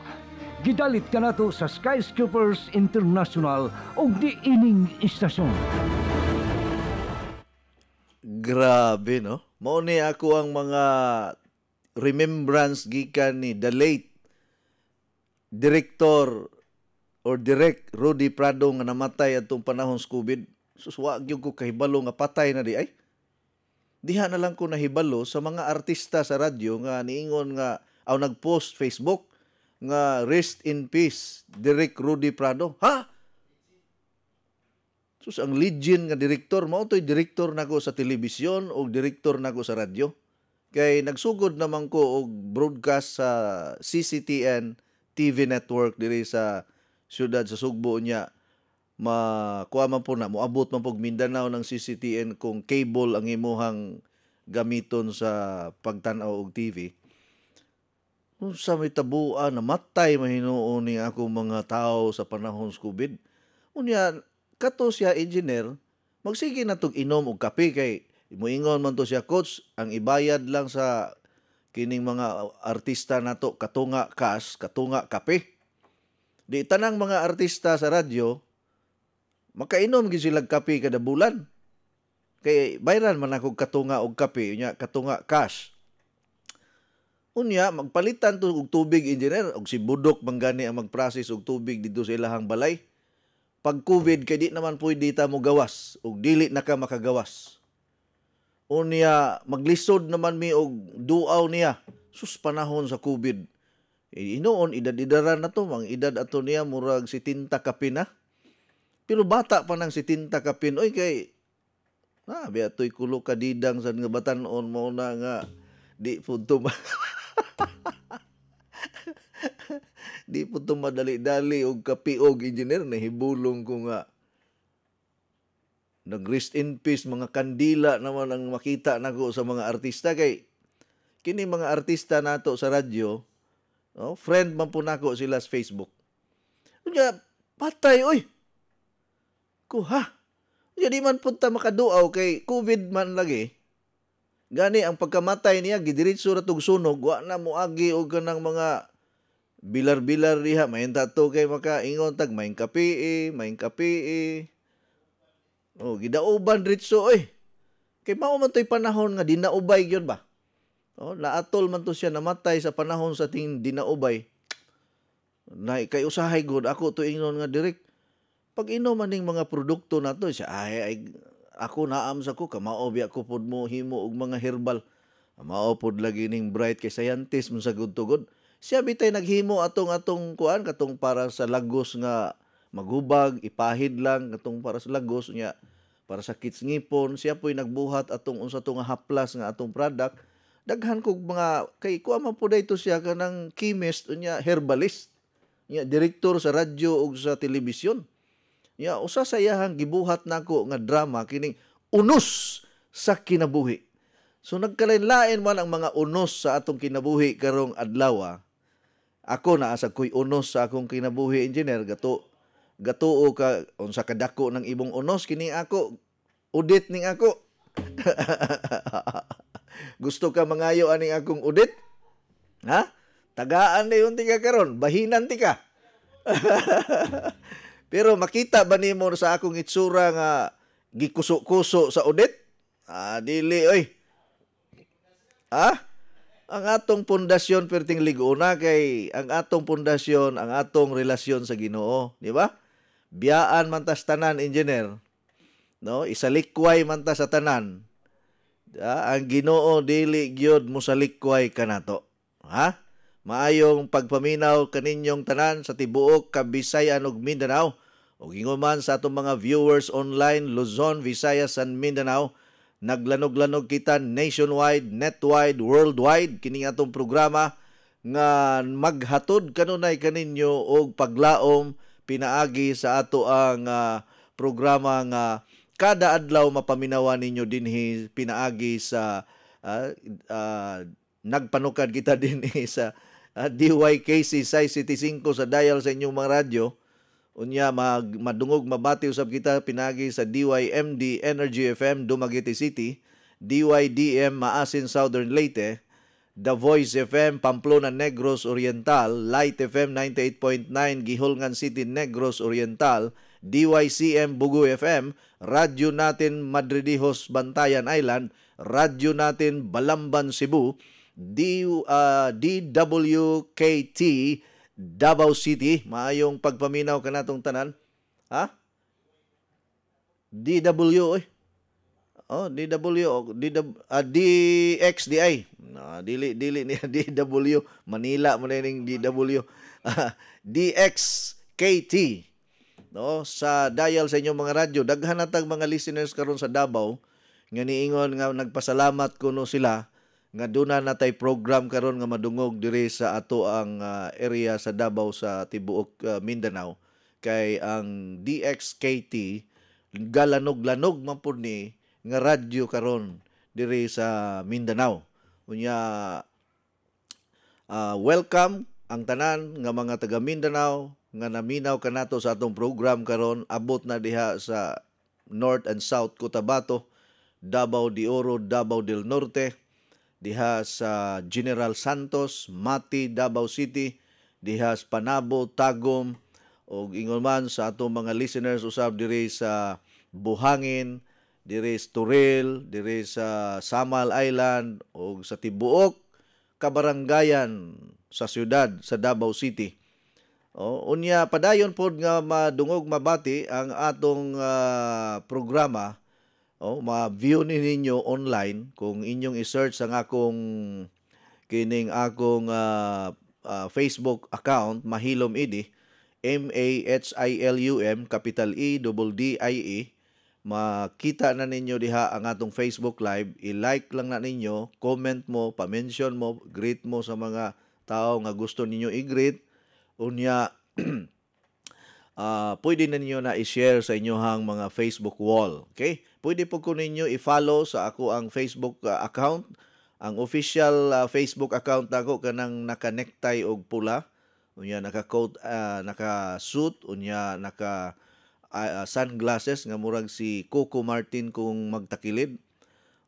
Speaker 12: Gidalit ka nato sa Skyscrapers International o di ining istasyon.
Speaker 2: Grabe, no? Mao ni ako ang mga remembrance gikan ni the late director or direct Rudy Prado nga namatay atong panahon sa COVID. Suswa gyud ko kahibalo nga patay na di ay. Diha na lang ko nahibalo sa mga artista sa radyo nga niingon nga nag-post Facebook nga rest in peace Direk Rudy Prado. Ha? Sus ang legend nga direktor mao toy direktor nako sa telebisyon o direktor nako sa radyo. Kay nagsugod naman ko og broadcast sa CCTN TV network diri sa siyudad sa Sugbo niya. Makuha man po na, moabot man po Mindanao ng CCTN kung cable ang imuhang gamiton sa pagtanaw og TV. Kung sa may tabuan, namatay mahinuon ni ako mga tao sa panahon sa COVID. Unya, kato siya engineer, magsige na tog inom og kape kay moingon man to siya, coach, ang ibayad lang sa kining mga artista nato katunga cash, katunga kape. Di tanang mga artista sa radyo makainom gyud sila kape kada bulan. Kay bayran man ako katunga og kape, nya katunga cash. Unya magpalitan to og tubig, engineer, og si Budok manggani ang magprocess og tubig dito sa ilahang balay. Pag COVID kay di naman pwede ta mo gawas og dili na ka makagawas. Unya maglisod naman mi og duaw niya sus panahon sa COVID. Inoon edad-edaran na to, ang edad ato niya murag 70 kapin na. Pero bata pa nang 70 kapin. Oy kay biya to'y kulo kadidang sa nga batan-on mo na nga di punto di punto madali-dali og kapiog, engineer, nahibulong ko nga nag-rest in peace mga kandila naman ang makita nako sa mga artista. Kay kini mga artista nato sa radyo, no, friend man po nako sila sa Facebook. Unya patay oy kuha. Unya di man punta makaduaw kay COVID man lagi. Gani ang pagkamatay niya gidiretso ra tog sunog, wa na moagi og kanang mga bilar-bilar diha. Mahinta to kay makaingon tag maing kape, maing kape. Oh, gidauban diretso oy. Kay mao man toy panahon nga dinaubay gyud ba? Oh, naatol man to siya, namatay sa panahon sa ting dinaubay. Na kay usahay gud ako to ingnon nga direk. Pag inom man ning mga produkto nato siya ay ako naam sa ko kamao biya ko pod mo himo og mga herbal. Mao pod lagi ning bright kay scientist mo sa gud-tugod. Siya bitay naghimo atong kuan katong para sa lagos nga maghubag, ipahid lang katong para sa lagos nya para sa kits ngipon. Siya po'y nagbuhat atong unsa to nga haplas nga atong product. Daghan kog mga kay kuha man po dayto siya kanang chemist unya herbalist. Nya direktor sa radyo ug sa telebisyon. Ya, usa sa iyahang gibuhat nako nga drama kining unos sa kinabuhi. So nagkalain-lain man ang mga unos sa atong kinabuhi karong adlaw. Ako naa sa koy unos sa akong kinabuhi, engineer, gatuo ka unsa kadako ng ibong unos kini ako. Udit ning ako. Gusto ka mangayo aning akong udit? Ha? Tagaan na yung tika karon, bahinan tika. Pero makita ba nimo sa akong itsura nga gikuso-kuso sa udit? Dili oy. Ang atong pundasyon perting liguna kay ang atong pundasyon, ang atong relasyon sa Ginoo, di ba? Biyaan man tas tanan, engineer. No, isalikway man ta sa tanan. Ang Ginoo dili gyud mosalikway kanato. Ha? Maayong pagpaminaw kaninyong tanan sa tibuok Kabisayan ug Mindanao. O gingon man sa atong mga viewers online, Luzon, Visayas, and Mindanao, naglanog-lanog kita nationwide, netwide, worldwide kining atong programa nga maghatod kanunay kaninyo og paglaom pinaagi sa ato ang programa nga kada adlaw mapaminawan ninyo dinhi pinaagi sa nagpanukad kita dinhi sa DYKC 675 sa dial sa inyong mga radyo. Unya madungog mabati usab kita pinagi sa DYMD Energy FM Dumaguete City, DYDM Maasin Southern Leyte, The Voice FM Pamplona Negros Oriental, Light FM 98.9 Gihulngan City Negros Oriental, DYCM Bugu FM, Radyo Natin Madridijos Bantayan Island, Radyo Natin Balamban Cebu, DWKT Davao City. Maayong pagpaminaw kanatong tanan. Ha? DW DXDI. Dili niya DW. Manila mo na yung DW. DXKT. No, sa dial sa inyong mga radyo. Daghan natag mga listeners karon sa Davao. Nga niingon nga nagpasalamat kuno sila nga duna natay program karon nga madungog diri sa ato ang area sa Davao sa tibuok Mindanao. Kay ang DXKT galanog-lanog man pud ni nga radyo karon diri sa Mindanao. Unya welcome ang tanan nga mga taga Mindanao nga naminaw kanato sa atong program karon. Abot na diha sa North and South Cotabato, Davao de Oro, Davao del Norte, diha sa General Santos, Mati, Davao City, diha sa Panabo, Tagum, o ingon man sa atong mga listeners usab diri sa Buhangin, diri sa Turil, diri sa Samal Island, o sa tibuok kabarangayan sa syudad sa Davao City. Unya padayon pod nga madungog mabati ang atong programa. Ma-view ninyo online kung inyong i-search ang akong kining akong Facebook account, Mahilom Idi, MAHILUM, capital EDDIE. Makita na ninyo diha ang atong Facebook Live. I-like lang na ninyo, comment mo, pa-mention mo, greet mo sa mga tao nga gusto ninyo i-greet. Unya, pwede na ninyo na i-share sa inyohang mga Facebook wall. Okay? Pwede po ko ninyo i-follow sa ako ang Facebook account. Ang official Facebook account nako kanang naka-necktie og pula. Unya naka-coat, naka-suit, unya naka sunglasses nga murag si Coco Martin kung magtakilid.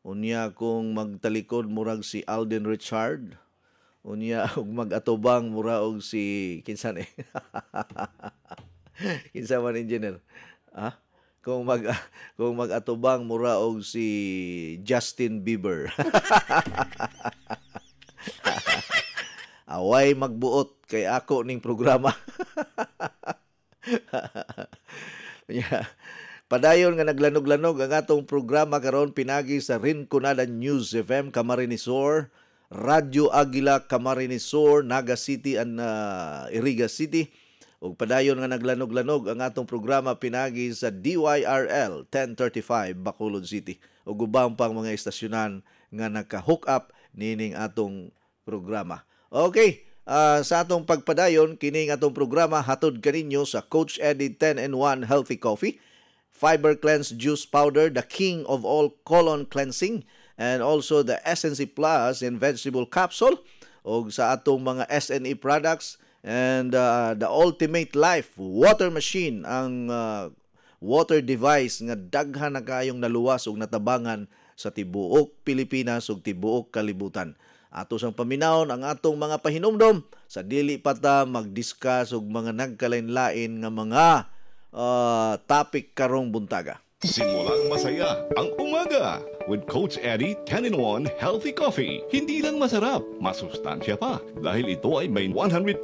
Speaker 2: Unya kung magtalikod murag si Alden Richard. Unya og mag-atubang mura og si kinsan eh. Kinsa man engineer. Kung mag-atubang mura og si Justin Bieber. Away magbuot kay ako ning programa. Padayon nga naglanog-lanog ang atong programa karon pinagi sa Rinconada News FM Camarines-Sur, Radyo Agila Camarines-Sur, Naga City and Iriga City. Ug padayon nga naglanog-lanog ang atong programa pinagi sa DYRL 1035 Bacolod City. Ug ubang pang mga estasyonan nga naka-hook up nining atong programa. Okay, sa atong pagpadayon kining atong programa hatod kaninyo sa Coach Eddie 10-in-1 Healthy Coffee, Fiber Cleanse Juice Powder, the king of all colon cleansing, and also the SNC Plus and Vegetable Capsule, ug sa atong mga SNE products, and the Ultimate Life Water Machine, ang water device nga daghan na kayong naluwas ug natabangan sa tibuok Pilipinas ug tibuok kalibutan. Ato sang paminawon ang atong mga pahinumdom sa dili pata mag-discuss og mga nagkalain-lain nga mga topic karong buntaga.
Speaker 3: Simulang masaya ang umaga with Coach Eddie 10-in-1 Healthy Coffee. Hindi lang masarap, masustansya pa dahil ito ay may 100%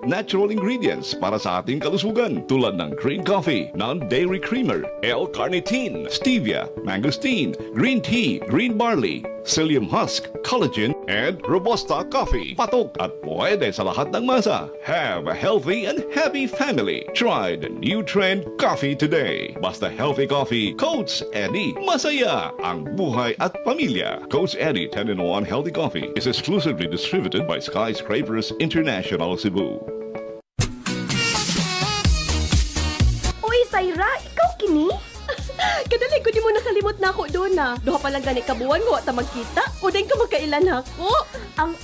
Speaker 3: natural ingredients para sa ating kalusugan tulad ng green coffee, non-dairy creamer, L-carnitine, stevia, mangosteen, green tea, green barley, psyllium husk, collagen, and Robusta coffee. Patok at pwede sa lahat ng masa. Have a healthy and happy family. Try the new trend coffee today. Basta healthy coffee, Coach Eddie. Masaya ang buhay at pamilya. Coach Eddie 10-in-1 Healthy Coffee is exclusively distributed by Skyscrapers International Cebu.
Speaker 4: Uy, Saira, ikaw kini? Kadali ko di mo nakalimot na ako doon na. Duha pa lang gani kabuwan ko ta magkita. O din ka magkailan ako. Ang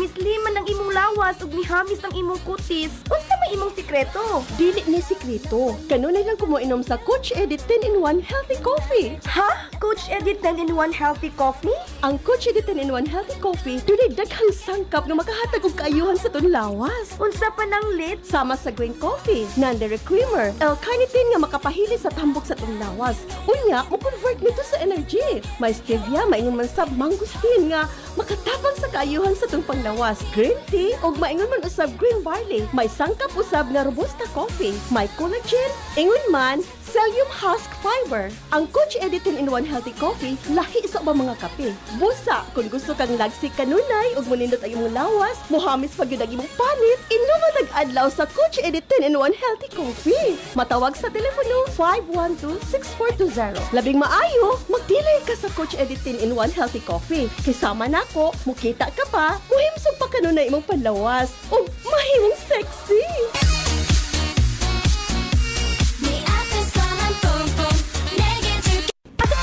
Speaker 4: misliman ng imong lawas ug mihamis ng imong kutis. Unsa may imong sikreto? Dili ni sikreto. Kanunay lang ko mo inom sa Coach Eddie 10-in-1 Healthy Coffee. Ha? Coach Eddie 10-in-1 Healthy Coffee? Ang Coach Eddie 10-in-1 Healthy Coffee dili daghang sangkap nga makahatag og kaayuhan sa ton lawas. Unsa pa nang lit? Sama sa green coffee, non-dairy creamer, L-carnitine nga makapahili sa tambok sa ton lawas. Unya, mo-convert nito sa energy. May stevia, maingon man sab mangosteen nga makatapang sa kaayuhan sa tong panglawas. Green tea, ug maingon man usab green barley. May sangkap usab nga Robusta coffee. May collagen, ingon man psyllium husk fiber. Ang Coach Eddie 10-in-1 Healthy Coffee, lahi sa ubang mga kape. Busa, kung gusto kang lagsik kanunay ug munindot ang imong lawas, mohamis pag yun ang imong panit, inuman nag-adlaw sa Coach Eddie 10-in-1 Healthy Coffee. Matawag sa telepono 512-6420. Labing maayo, magdilay ka sa Coach Eddie 10-in-1 Healthy Coffee. Kisama nako, mukita ka pa, muhimsog pa kanunay imong panlawas, ug mahimong sexy.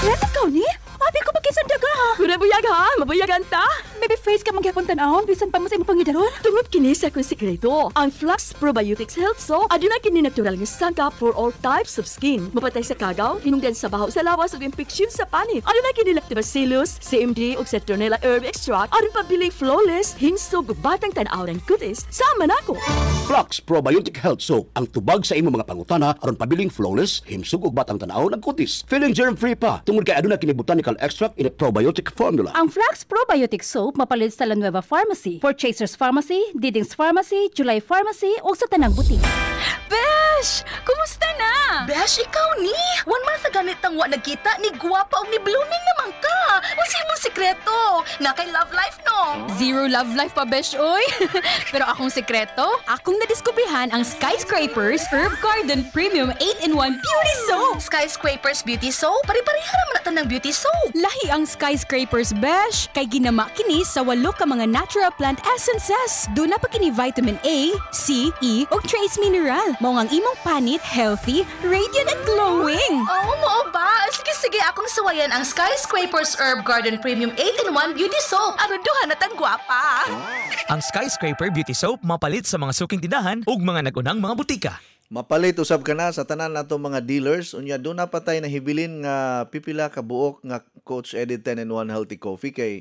Speaker 4: Ikaw ni? Abi ko magkisandaga ha. Mabuyag ha? Mabuyagan ta?
Speaker 5: Baby face ka magyapon tan-awon bisan pa mo sa imong pangidaron.
Speaker 4: Tungod kini sa akong sikreto, ang Flux Probiotics Health Soap aduna kini natural nga sangkap for all types of skin. Mapatay sa kagaw, hinungdan sa baho sa lawas ug infeksyon sa panit. Aduna kini Lactobacillus, CMD ug Citronella herb extract aron pabiling flawless, hinsog ug batang tan-aw ng kutis. Sama nako.
Speaker 6: Flux Probiotic Health Soap ang tubag sa imong mga pangutana aron pabiling flawless, himsog ug batang tan-aw ng kutis. Feeling germ-free pa tungod kay aduna kini botanical extract in a probiotic formula.
Speaker 5: Ang Flux Probiotic Soap mapalit sa La Nueva Pharmacy, For Chasers Pharmacy, Diding's Pharmacy, July Pharmacy o sa tanang butika.
Speaker 7: Besh! Kumusta na? Besh, ikaw ni? 1 month na ganit ang wa nagkita ni Guwapa o ni Blooming naman ka. Unsay mong sikreto? Na kay love life, no?
Speaker 8: Zero love life pa, Besh, oy. Pero akong sikreto, akong nadiskubrihan ang Skyscrapers Herb Garden Premium 8-in-1 Beauty Soap.
Speaker 7: Skyscrapers Beauty Soap? Pari-parihan naman natin ng beauty soap.
Speaker 8: Lahi ang Skyscrapers, Besh. Kay ginama kini sa 8 ka mga natural plant essences. Doon na pa kini vitamin A, C, E o trace mineral. Mao ang imong panit healthy, radiant at glowing.
Speaker 7: Oo, mo ba? Sige, akong sawayan ang Skyscrapers Herb Garden Premium 8-in-1 Beauty Soap. Aron duha na tang gwapa.
Speaker 9: Ang Skyscraper Beauty Soap mapalit sa mga suking tindahan ug mga nagunang mga butika.
Speaker 2: Mapalit usab ka na sa tanan nato mga dealers. Unya doon na patay na hibilin nga pipila ka buok nga Coach Eddie 10-in-1 Healthy Coffee kay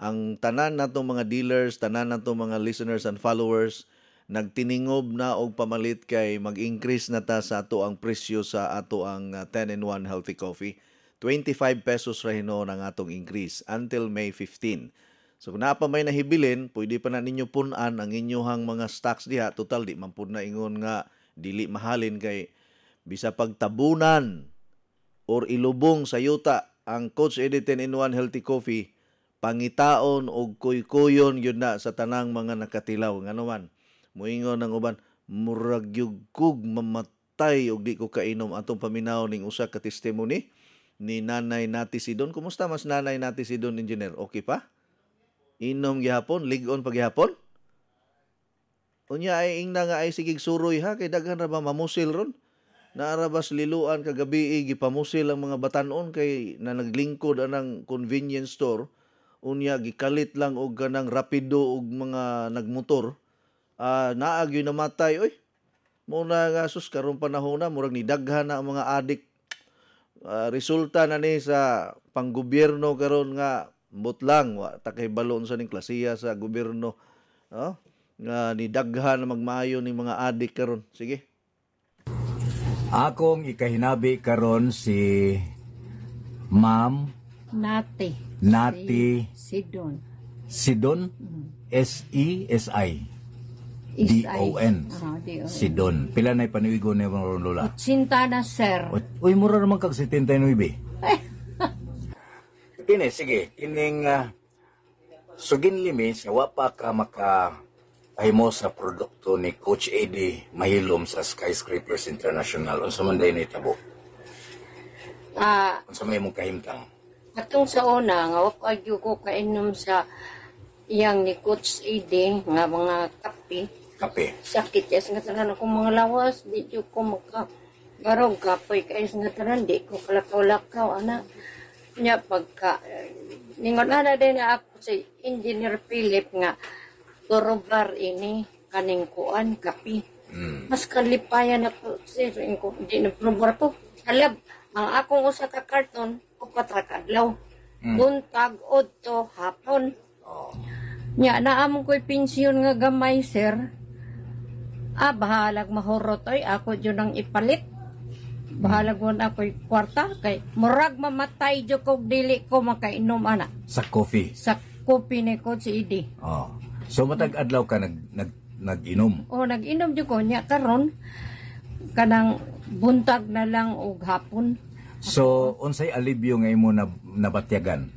Speaker 2: ang tanan nato mga dealers, tanan nato mga listeners and followers nagtiningob na og pamalit kay mag-increase na ta sa ato ang presyo sa ato ang 10-in-1 Healthy Coffee. 25 pesos ra hinoon ang atong increase until May 15. So kung naa pa may nahibilin, pwede pa na ninyo punan ang inyohang mga stocks diha. Total di man pud na ingon nga dili mahalin kay bisa pagtabunan or ilubong sa yuta ang Coach Eddie 10-in-1 Healthy Coffee, pangitaon og kuy-kuyon yun na sa tanang mga nakatilaw. Nga naman, muingon ang uban, murag yung kug mamatay og di ko kainom. Atong paminaw ning usa ka testimony ni Nanay Nati Sidon. Kumusta mas Nanay Nati Sidon, engineer? Okay pa? Inom gihapon, ligon pa gihapon? Unya ay ingna nga ay sigig suroy ha, kay daghan ra ba mamusil ron? Naarabas liluan kagabi gipamusil ang mga batanon kay na naglingkod anang convenience store. Unya gikalit lang og kanang rapido og mga nagmotor. Naag yun namatay, oy. Muna nga sus karong panahon na murag ni daghan na ang mga adik. Resulta na ni sa panggobyerno karon nga butlang wa ta kay balon sa ning klasiya sa gobyerno. Nga ni daghan na magmaayo ni mga adik karon. Sige.
Speaker 16: Akong ikahinabi karon si Ma'am Nati
Speaker 1: Sidon.
Speaker 16: Sidon S-E-S-I D-O-N Sidon. Pila na ipaniwigo ni mga lola?
Speaker 1: Sinta na, sir.
Speaker 16: Uy, mura naman kag 79. Kini, sige. Kining sugin limi sa wapa ka maka-ahimo sa produkto ni Coach Eddie mahilom sa Skyscrapers International. Unsa man day na itabo? Unsa may mong kahimtang?
Speaker 1: Atong sa una, nga wapag ko kainom sa iyang ni Coach Eddie nga mga kape. Sakit yes nga tanan akong mga lawas, di ko makagarog kapoy kaysa nga tanan, di ko kalakaw-lakaw, ana. Nya pagka, ningon ana din na ako si Engineer Philip nga, turubar ini, kaning kuan, kape. Mas kalipayan ako, sir, di na probar ko. Alab, ang akong usa ka karton, kupatrakadlaw. Buntag, odto, hapon. Nya, naamon ko'y pensyon nga gamay, sir. Bahalag mahurot ay ako dyan ang ipalit. Bahalag mo na ako'y kwarta. Kay murag mamatay dyan kong dili ko makainom, ana.
Speaker 16: Sa coffee?
Speaker 1: Sa coffee ni Coach Eddie.
Speaker 16: So matag-adlaw ka nag-inom?
Speaker 1: Nag-inom dyan ko. Nya, karon kanang buntag na lang o hapon.
Speaker 16: So, unsay alibyo nga imo nabatyagan?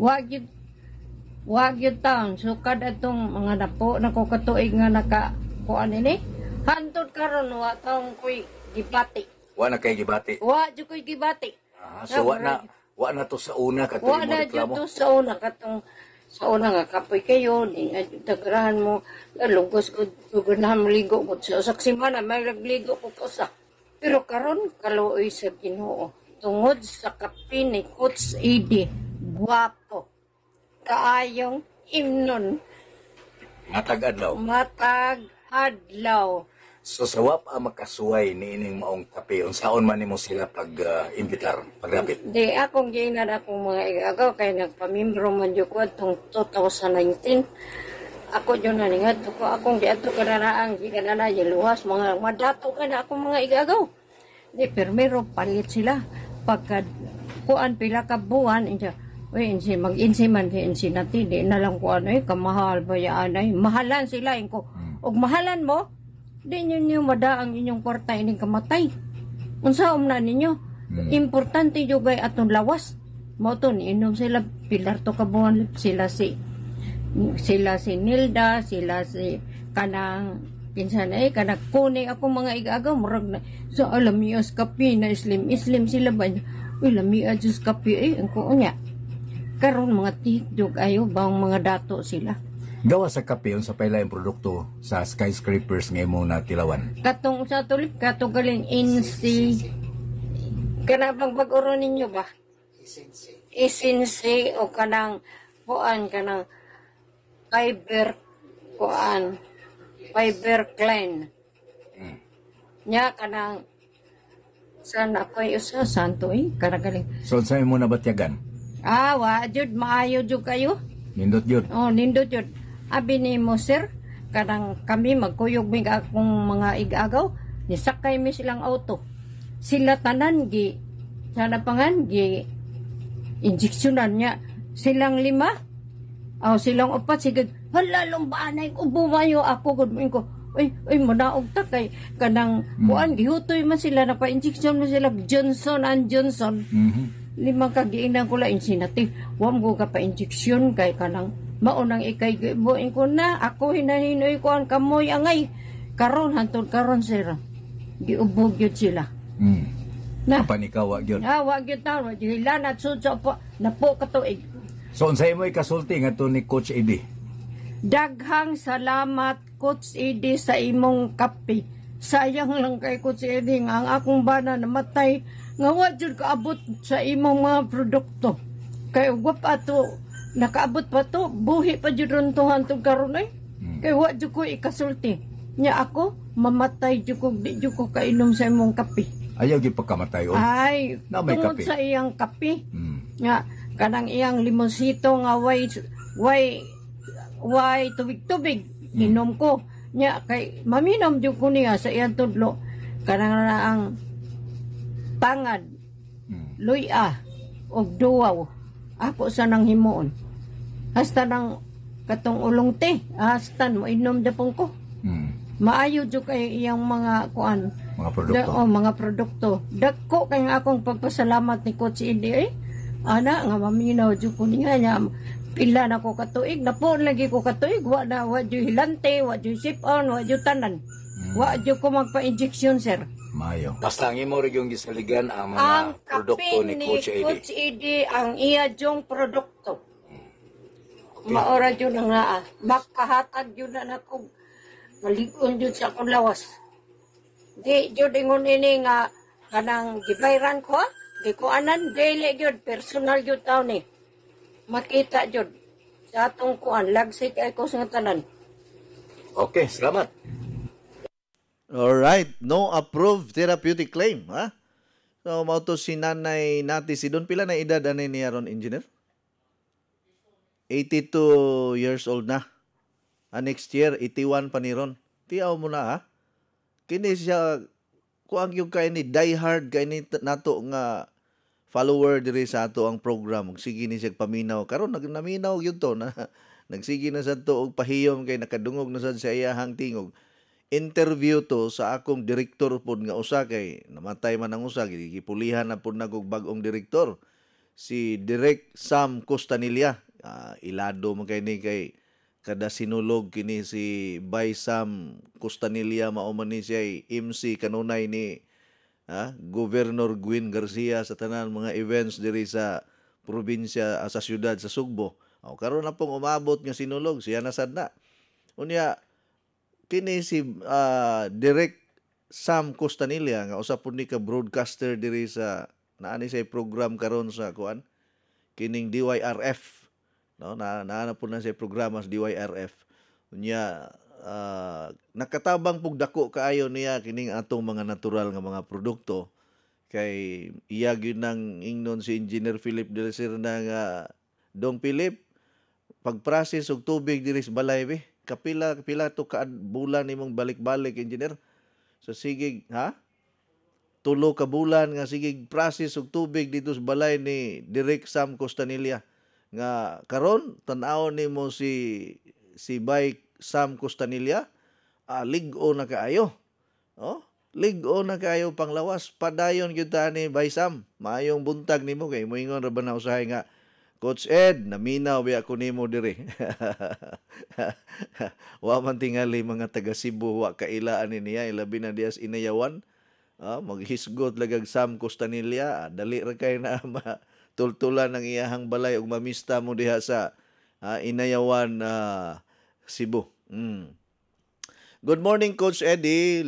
Speaker 1: Wag yun taon. Sukad atong mga napo na ko katuig nga kuan ini. Hantod karon wa taong koy gibati.
Speaker 16: Wa na kay gibati.
Speaker 1: Wa jud koy gibati.
Speaker 16: So wa na to sa una katong
Speaker 1: wa na jud to sa una katong sa una nga kapoy kayo ni tagrahan mo lugos ko na maligo ko sa semana may nagligo ko sa. Pero karon kaluoy sa Ginoo tungod sa kape ni Coach Eddie. Guwapo. Kaayong
Speaker 17: imnon.
Speaker 16: Matag adlaw.
Speaker 17: Matag adlaw.
Speaker 16: So sa wa pa makasuway ni ining maong kape, unsaon man nimo sila pag imbitar, pagdapit?
Speaker 17: Di akong giingnan akong mga igagaw kay nagpamimbro man jud ko atong 2019. Ako jud na ningad ko akong giadto kanaraang gikanana luwas mga madato ka na akong mga igagaw. Di permero palit sila pagka kuan pila ka buwan inja. Uy, insi mag-insi man insi nati di na lang kuan ay kamahal ba yaan ay mahalan sila inko. Og mahalan mo di ninyo madaang inyong kwarta ining kamatay. Unsaon na ninyo? Importante jugay atong lawas. Mao to inom sila pilar to ka buwan sila si Nilda, sila si kanang pinsan ay kanang kuni ako mga igagaw murag na sa alamias kapi na islim sila ba niya. Uy lamias jus kapi ay angko unya. Karon mga tikdog ayo bang mga dato sila.
Speaker 16: Gawa sa kape sa pailaing produkto sa skyscrapers nga imong natilawan.
Speaker 17: Katong sa tulip katong galing insi kana bang pag-uro ninyo ba? Isinsi o kanang kuan kanang fiber clean. Nya kanang sana koy usa santo karagaling.
Speaker 16: So sa imo nabatyagan?
Speaker 17: Wa jud maayo jud kayo.
Speaker 16: Nindot jud.
Speaker 17: Oh, nindot jud. Abi ni mo sir, kanang kami magkuyog mig akong mga igagaw, nisakay mi silang auto. Sila tanan gi sana pangan gi injeksyonan niya silang 5. Silang 4 sigad. Hala lumbaanay ko bumayo ako gud ko. Uy, manaog ta kay kanang kuan gihutoy man sila napa-injection man sila Johnson & Johnson. 5 ka giingnan ko la insinati. Wa mo ka pa-injection kay kanang maunang ikay gibuin ko na ako hinahinoy ko ang kamoy angay karon hantod karon sir giubog gyud sila
Speaker 16: na panikaw wa gyud
Speaker 17: wa gyud ta wa hilan at sudso po napo katuig.
Speaker 16: So unsay mo ikasulti ngadto ni Coach Eddie?
Speaker 17: Daghang salamat Coach Eddie sa imong kape. Sayang lang kay Coach Eddie nga ang akong bana namatay nga wa jud kaabot sa imong mga produkto kay ugwa pa to nakaabot pa to, buhi pa jud ron to hantod karon ay. Kay wa jud ko ikasulti. Nya ako mamatay jud ko di jud ko kainom sa imong kape.
Speaker 16: Ayaw gyud pagkamatay on.
Speaker 17: Ay, tungod sa iyang kape. Nya kanang iyang limosito nga way tubig-tubig inom ko. Nya kay maminom jud ko niya sa iyang tudlo. Kanang ang pangad, luya og duwaw. Ako sa nang himuon. Hasta nang katong ulong te. Hasta mo inom dapong ko. Maayo jud kay iyang mga kuan.
Speaker 16: Mga produkto.
Speaker 17: Mga produkto. Dako kay nga akong pagpasalamat ni Coach Eddie. Ana nga maminaw jud ko niya nya pila na ko katuig. Napo lagi ko katuig. Wa jud hilante, wa jud sip-on, wa jud tanan. Wa jud ko magpa-injection sir.
Speaker 16: Mayo. Basta ang imo rig yung gisaligan ang mga produkto ni Coach Eddie.
Speaker 17: Coach Eddie ang iya jong produkto. Maora jud nga makahatag jud na nako. Maligon jud sa akong lawas. Di jud ingon ini nga kanang gibayran ko, di ko anan daily jud personal jud taw ni. Makita jud sa atong kuan lagsik ay ko sa tanan.
Speaker 16: Okay, salamat.
Speaker 2: Alright, no approved therapeutic claim, ha? So, mao to si nanay nati si Don pila na edad ani niya ron, engineer? 82 years old na. Next year, 81 pa ni ron. Tiyaw mo na, ha? Kini siya, kuang yung kay ni diehard kay ni nato nga follower diri sa ato ang program. Sige ni siya paminaw. Karon naminaw yun to na nagsige na sa to og pahiyom kay nakadungog na sad sa iyahang tingog. Interview to sa akong direktor pod nga usa kay namatay man ang usa gipulihan na pod nagog bag-ong direktor si Direk Sam Costanilla. Ilado man kay ni kay kada sinulog kini si Bay Sam Costanilla mao man ni siya MC kanunay ni Governor Gwin Garcia sa tanan mga events diri sa probinsya sa syudad sa Sugbo. Karon na pong umabot nga sinulog siya nasad na. Unya kini si Direk Sam Costanilla nga usa pud ni ka broadcaster diri sa naani say program karon sa kuan kining DYRF no, naana po na sa programa sa DYRF. Unya nakatabang pug dako kaayo niya kining atong mga natural nga mga produkto kay iya gyud nang ingnon si Engineer Philip Del Serna nga Dong Philip pag-process og tubig diri sa balay be kapila to ka bulan nimong balik-balik, engineer. So sige, ha? 3 ka bulan nga sige process og tubig dito sa balay ni Direk Sam Costanilla. Nga karon tan-aw nimo si Bay Sam Costanilla, lig-o na kaayo. Oh, lig-o na kaayo panglawas. Padayon gyud ta ni Bay Sam. Maayong buntag nimo kay moingon ra ba na usahay nga Coach Ed, naminaw biya ko nimo diri. Wa man tingali mga taga Cebu wa kailaan niya ilabi na dias inayawan. Maghisgot lagag Sam Costanilla, dali ra kay na tultulan ng iyahang balay ug mamista mo diha sa inayawan Cebu. Good morning, Coach Eddie.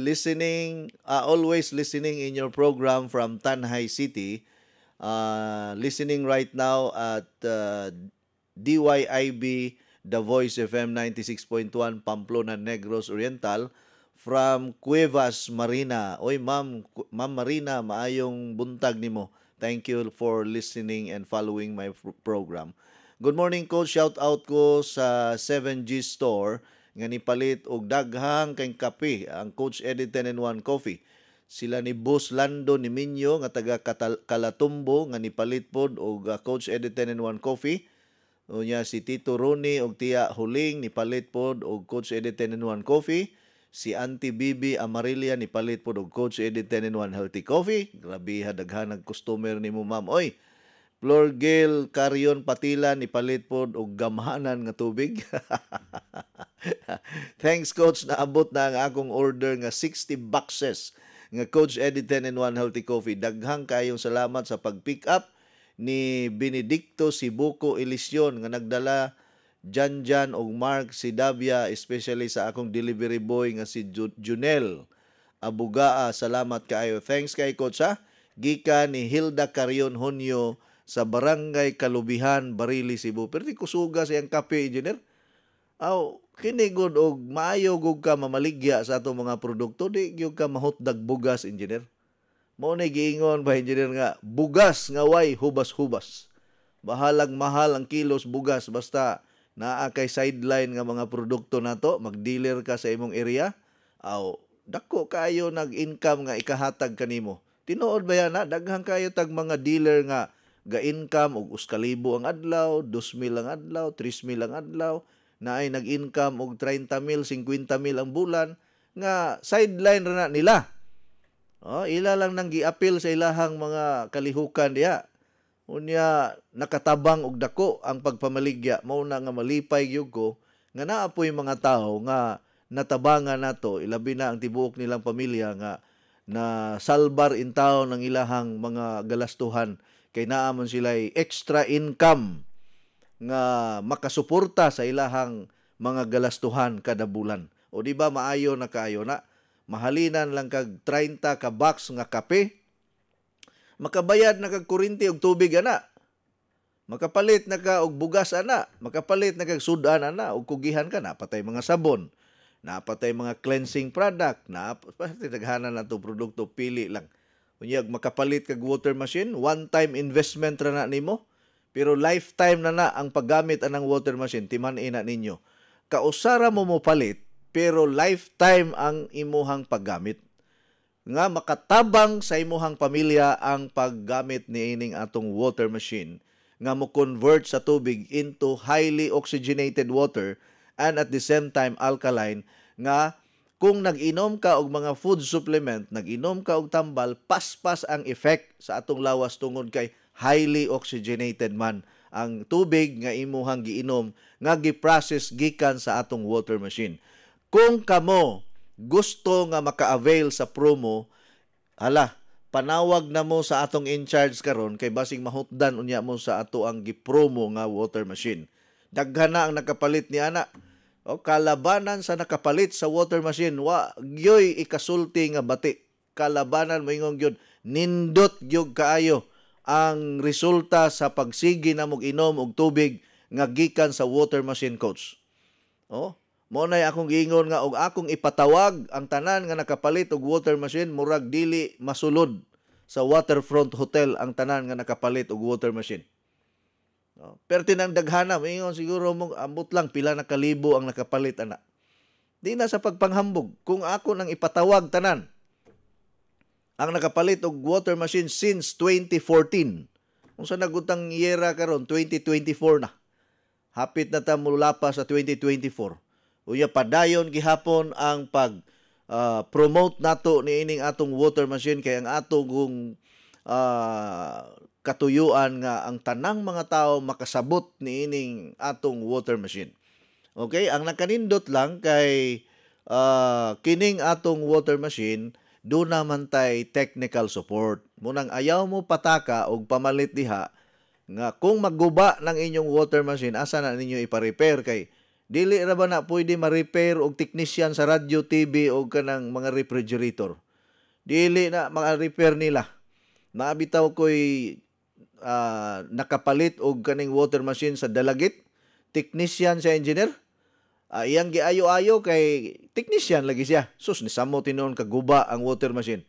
Speaker 2: Always listening in your program from Tanhay City. Listening right now at DYIB, The Voice FM 96.1, Pamplona, Negros Oriental, from Cuevas, Marina. Oy, Ma'am Marina, maayong buntag nimo. Thank you for listening and following my program. Good morning, Coach. Shout out ko sa 7G Store nga nipalit og daghang kay kape ang Coach Eddie 10-in-1 Coffee. Sila ni Boss Lando ni Minyo nga taga Calatumbo nga nipalit pod og Coach Eddie 10-in-1 Coffee. Unya si Tito Roni og Tia Huling nipalit pod og Coach Eddie 10-in-1 Coffee. Si Auntie Bibi Amarilya nipalit pod og Coach Eddie 10-in-1 Healthy Coffee. Grabe ha, daghan ang customer nimo, ma'am. Oy, Florgel Carion Patila nipalit pod og gamhanan nga tubig. Thanks, Coach, naabot na ang akong order nga 60 boxes nga Coach Eddie 10-in-1 Healthy Coffee. Daghang kayong salamat sa pag-pick up ni Benedicto Sibuco Elisyon nga nagdala Jan og Mark Sidabia, especially sa akong delivery boy nga si Junel Abugaa. Salamat kaayo. Thanks kay Coach, ha. Gika ni Hilda Carion Honyo sa Barangay Kalubihan, Barili, Cebu. Pero di kusuga siyang kape, engineer. Kinigod og maayo gug ka mamaligya sa atong mga produkto, di gyud ka mahutdag bugas, engineer. Mao na giingon ba, engineer, nga bugas nga way hubas-hubas. Bahalag mahal ang kilos bugas basta naa kay sideline nga mga produkto nato, mag-dealer ka sa imong area, dako kayo nag-income nga ikahatag kanimo. Tinuod ba yan, daghang kayo tag mga dealer nga ga-income og 1,000 ang adlaw, 2,000 ang adlaw, 3,000 ang adlaw, na ay nag-income og 30,000, 50,000 ang bulan, nga sideline na nila. Ila lang nang gi-appeal sa ilahang mga kalihukan diha. Unya nakatabang og dako ang pagpamaligya. Mao na nga malipay gyud ko nga naa po'y mga tao nga natabangan nato, ilabi na ang tibuok nilang pamilya nga na salbar in town ng ilahang mga galastuhan kay naamon sila'y extra income nga makasuporta sa ilahang mga galastuhan kada bulan. O di ba maayo na kayo na mahalinan lang kag 30 ka box nga kape, makabayad na kag kuryente og tubig ana, makapalit na ka og bugas ana, makapalit na kag sudan ana og kugihan ka na patay mga sabon, napatay mga cleansing product, napatay daghanan na to produkto, pili lang. Unyag makapalit kag water machine, one time investment ra na nimo. Pero lifetime na ang paggamit anang water machine, timan ina ninyo. Kausara mo palit, pero lifetime ang imuhang paggamit. Nga makatabang sa imuhang pamilya ang paggamit ni ining atong water machine. Nga mo convert sa tubig into highly oxygenated water and at the same time alkaline. Nga kung nag-inom ka og mga food supplement, nag-inom ka og tambal, paspas ang effect sa atong lawas tungod kay highly oxygenated man ang tubig nga imuhang giinom nga gi-process gikan sa atong water machine. Kung kamo gusto nga maka-avail sa promo, panawag na mo sa atong in-charge karon kay basing mahutdan unya mo sa ato ang gi-promo nga water machine. Daghan na ang nakapalit ni ana. Kalabanan sa nakapalit sa water machine, wa gyoy ikasulti nga bati. Kalabanan mo ingon gyud, nindot gyud kaayo ang resulta sa pagsigi na mog inom og tubig nga gikan sa water machine, coach. Oh, mo na akong giingon nga og akong ipatawag ang tanan nga nakapalit og water machine murag dili masulod sa Waterfront Hotel ang tanan nga nakapalit og water machine. No? Pero tinang daghana, ingon siguro mo ambot lang pila na kalibo ang nakapalit ana. Di na sa pagpanghambog. Kung ako nang ipatawag tanan ang nakapalit og water machine since 2014. Kung sa nagutang yera karon 2024 na. Hapit na ta mula pa sa 2024. Uya padayon gihapon ang pag promote nato ni ining atong water machine kay ang atong katuyuan nga ang tanang mga tao makasabot ni ining atong water machine. Okay, ang nakanindot lang kay kining atong water machine do naman tay technical support. Munang ayaw mo pataka og pamalit diha nga kung magguba ng inyong water machine asa na ninyo ipa-repair kay dili ra ba na pwede ma-repair og technician sa radyo, TV o kanang mga refrigerator. Dili na ma-repair nila. Naabitaw ko'y nakapalit og kaning water machine sa Dalagit, technician sa engineer. Iyang giayo-ayo kay technician lagi siya. Sus ni samo tinuon kaguba ang water machine.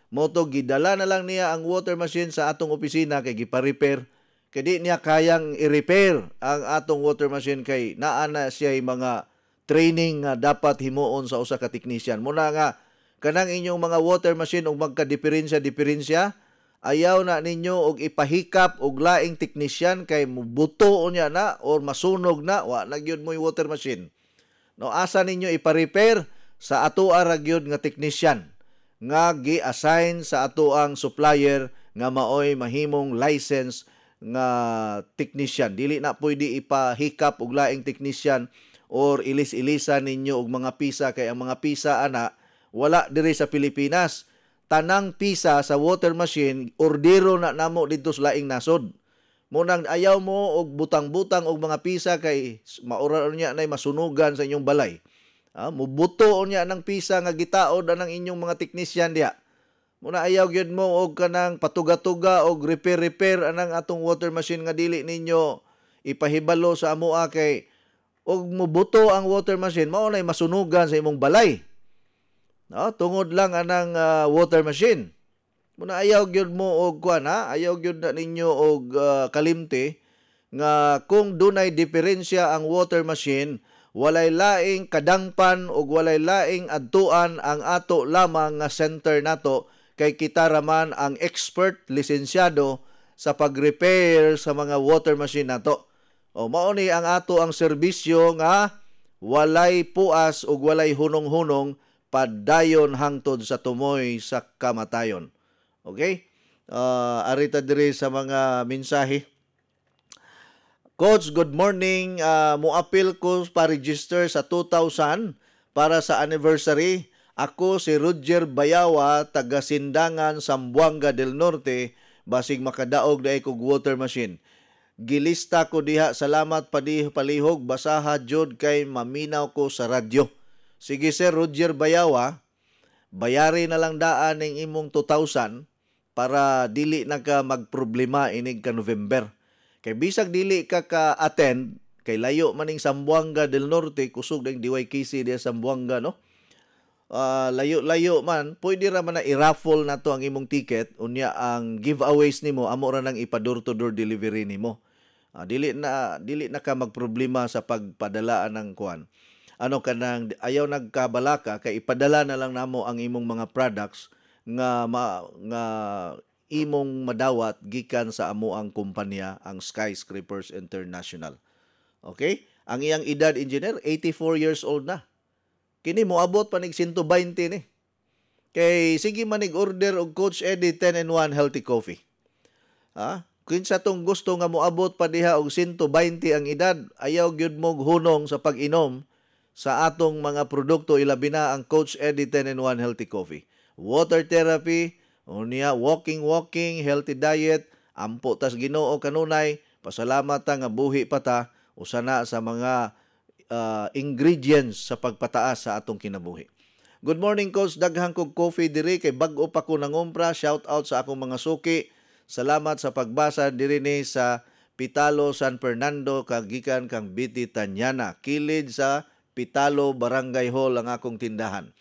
Speaker 2: Moto gidala na lang niya ang water machine sa atong opisina kay gipa-repair. Kaya di niya kayang i-repair ang atong water machine kay naa na siya mga training nga dapat himuon sa usa ka technician. Muna nga, kanang inyong mga water machine og magka-diferensya, ayaw na ninyo og ipahikap og laing technician kay mubuto niya na or masunog na, wa na gyud mo water machine. No, asa ninyo ipa-repair sa atoa ra gyud nga technician nga gi-assign sa atoang supplier nga maoy mahimong license nga technician. Dili na pwede ipahikap og laing technician or ilis-ilisan ninyo og mga pisa kay ang mga pisa ana wala diri sa Pilipinas. Tanang pisa sa water machine ordero na namo dito sa laing nasod. Munang ayaw mo og butang-butang og mga pisa kay maura niya nay masunugan sa inyong balay. Mubuto niya ng pisa nga gitaod anang inyong mga technician diha. Muna ayaw gyud mo og kanang patuga-tuga og repair anang atong water machine nga dili ninyo ipahibalo sa amoa kay og mubuto ang water machine mao nay masunugan sa imong balay. No, tungod lang anang water machine. Muna ayaw gyud mo og kuan ayaw gyud na ninyo og kalimti nga kung dunay diferensya ang water machine, walay laing kadangpan og walay laing adtuan ang ato lamang nga center nato kay kita raman ang expert lisensyado sa pag-repair sa mga water machine nato. O mao ni ang ato ang serbisyo nga walay puas ug walay hunong-hunong padayon hangtod sa tumoy sa kamatayon. Okay? Arita diri sa mga mensahe. Coach, good morning. Muapil ko pa-register sa 2,000 para sa anniversary. Ako si Roger Bayawa, taga Sindangan, Zamboanga del Norte, basig makadaog na ikog water machine. Gilista ko diha, salamat palihog, basaha jud kay maminaw ko sa radyo. Sige sir Roger Bayawa, bayari na lang daan ng imong 2,000 para dili na ka magproblema inig ka November. Kay bisag dili ka ka-attend, kay layo maning Zamboanga del Norte, kusog ng DYKC diya Zamboanga, no? Layo-layo man, pwede ra man na i-raffle na to ang imong ticket, unya ang giveaways nimo amo ra nang ipa-door to door delivery nimo. Dili na ka magproblema sa pagpadalaan ng kuan. Ano kanang ayaw nagkabalaka kay ipadala na lang namo ang imong mga products nga imong madawat gikan sa amo ang kumpanya ang Skyscrapers International. Okay? Ang iyang edad engineer 84 years old na. Kini moabot pa nig 120 ni. Kay sige manig order og Coach Eddie 10-in-1 healthy coffee. Kinsa tong gusto nga moabot pa diha og 120 ang edad, ayaw gyud mo hunong sa pag-inom sa atong mga produkto, ilabi na ang Coach Eddie 10-in-1 healthy coffee. Water therapy, unya walking, healthy diet, ampo tas Ginoo kanunay, pasalamat ta nga buhi pa ta usa na sa mga ingredients sa pagpataas sa atong kinabuhi. Good morning Coach, daghang kog coffee diri kay bag-o pa ko nangumpra. Shout out sa akong mga suki. Salamat sa pagbasa diri ni sa Pitalo San Fernando kagikan kang Biti Tanyana. Kilid sa Pitalo Barangay Hall ang akong tindahan.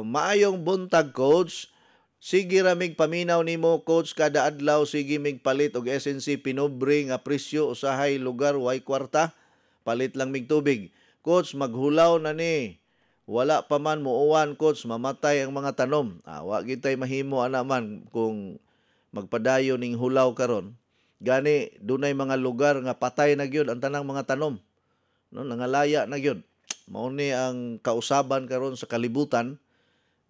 Speaker 2: Maayong buntag, Coach. Sige ra mig paminaw nimo, Coach, kada adlaw sige mig palit og SNC pinobre nga presyo usahay lugar way kwarta, palit lang mig tubig. Coach, maghulaw na ni. Wala pa man muuwan, Coach, mamatay ang mga tanom. Wa gitay mahimo ana man kung magpadayon ning hulaw karon. Gani dunay mga lugar nga patay na gyud ang tanang mga tanom. No, nangalaya na gyud. Mao ni ang kausaban karon sa kalibutan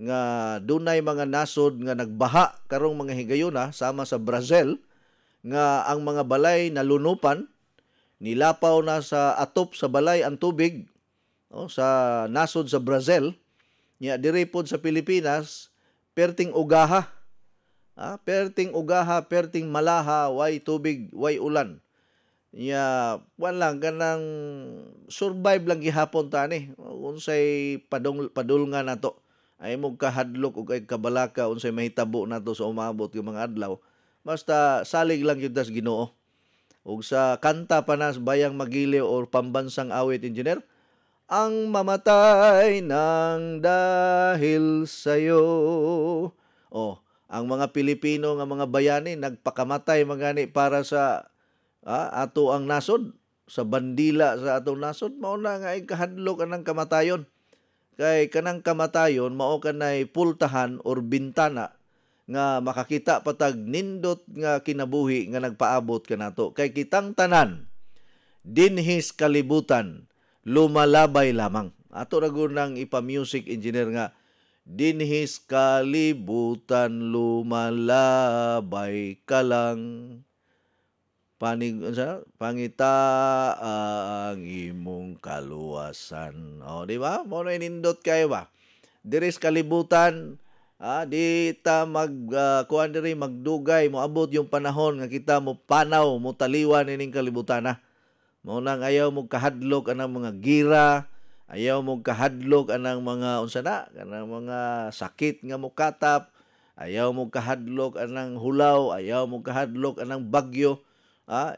Speaker 2: nga dunay mga nasod nga nagbaha karong mga higayuna sama sa Brazil nga ang mga balay nalunupan, nilapaw na sa atop sa balay ang tubig sa nasod sa Brazil. Nya diri pod sa Pilipinas perting ugaha. Perting ugaha, perting malaha, way tubig, way ulan. Nya lang kanang survive lang gihapon ta ni. Unsay padulngan nato. Ay mo kahadlok o kay kabalaka unsay mahitabo nato sa umabot yung mga adlaw. Basta salig lang yun das Ginoo. Ug sa kanta pa nas Bayang Magiliw or pambansang awit, engineer, ang mamatay ng dahil sa'yo. Ang mga Pilipino nga mga bayani nagpakamatay magani para sa ato ang nasod, sa bandila sa atong nasod, mao na nga kahadlok anang kamatayon. Kay kanang kamatayon mao kanay pultahan or bintana nga makakita patag nindot nga kinabuhi nga nagpaabot kanato. Kay kitang tanan dinhis kalibutan lumalabay lamang. Ato ra gunang ipa-music engineer nga dinhis kalibutan lumalabay ka lang. Pangita ang imong kaluwasan. Di ba? Mo na inindot kayo ba? Diris kalibutan, di ta kuan diri magdugay, moabot yung panahon nga kita mo panaw, mo taliwan ining kalibutan na. Mo nang ayaw mo kahadlok anang mga gira, ayaw mo kahadlok anang mga unsana, kanang mga sakit nga mokatap, ayaw mo kahadlok anang hulaw, ayaw mo kahadlok anang bagyo.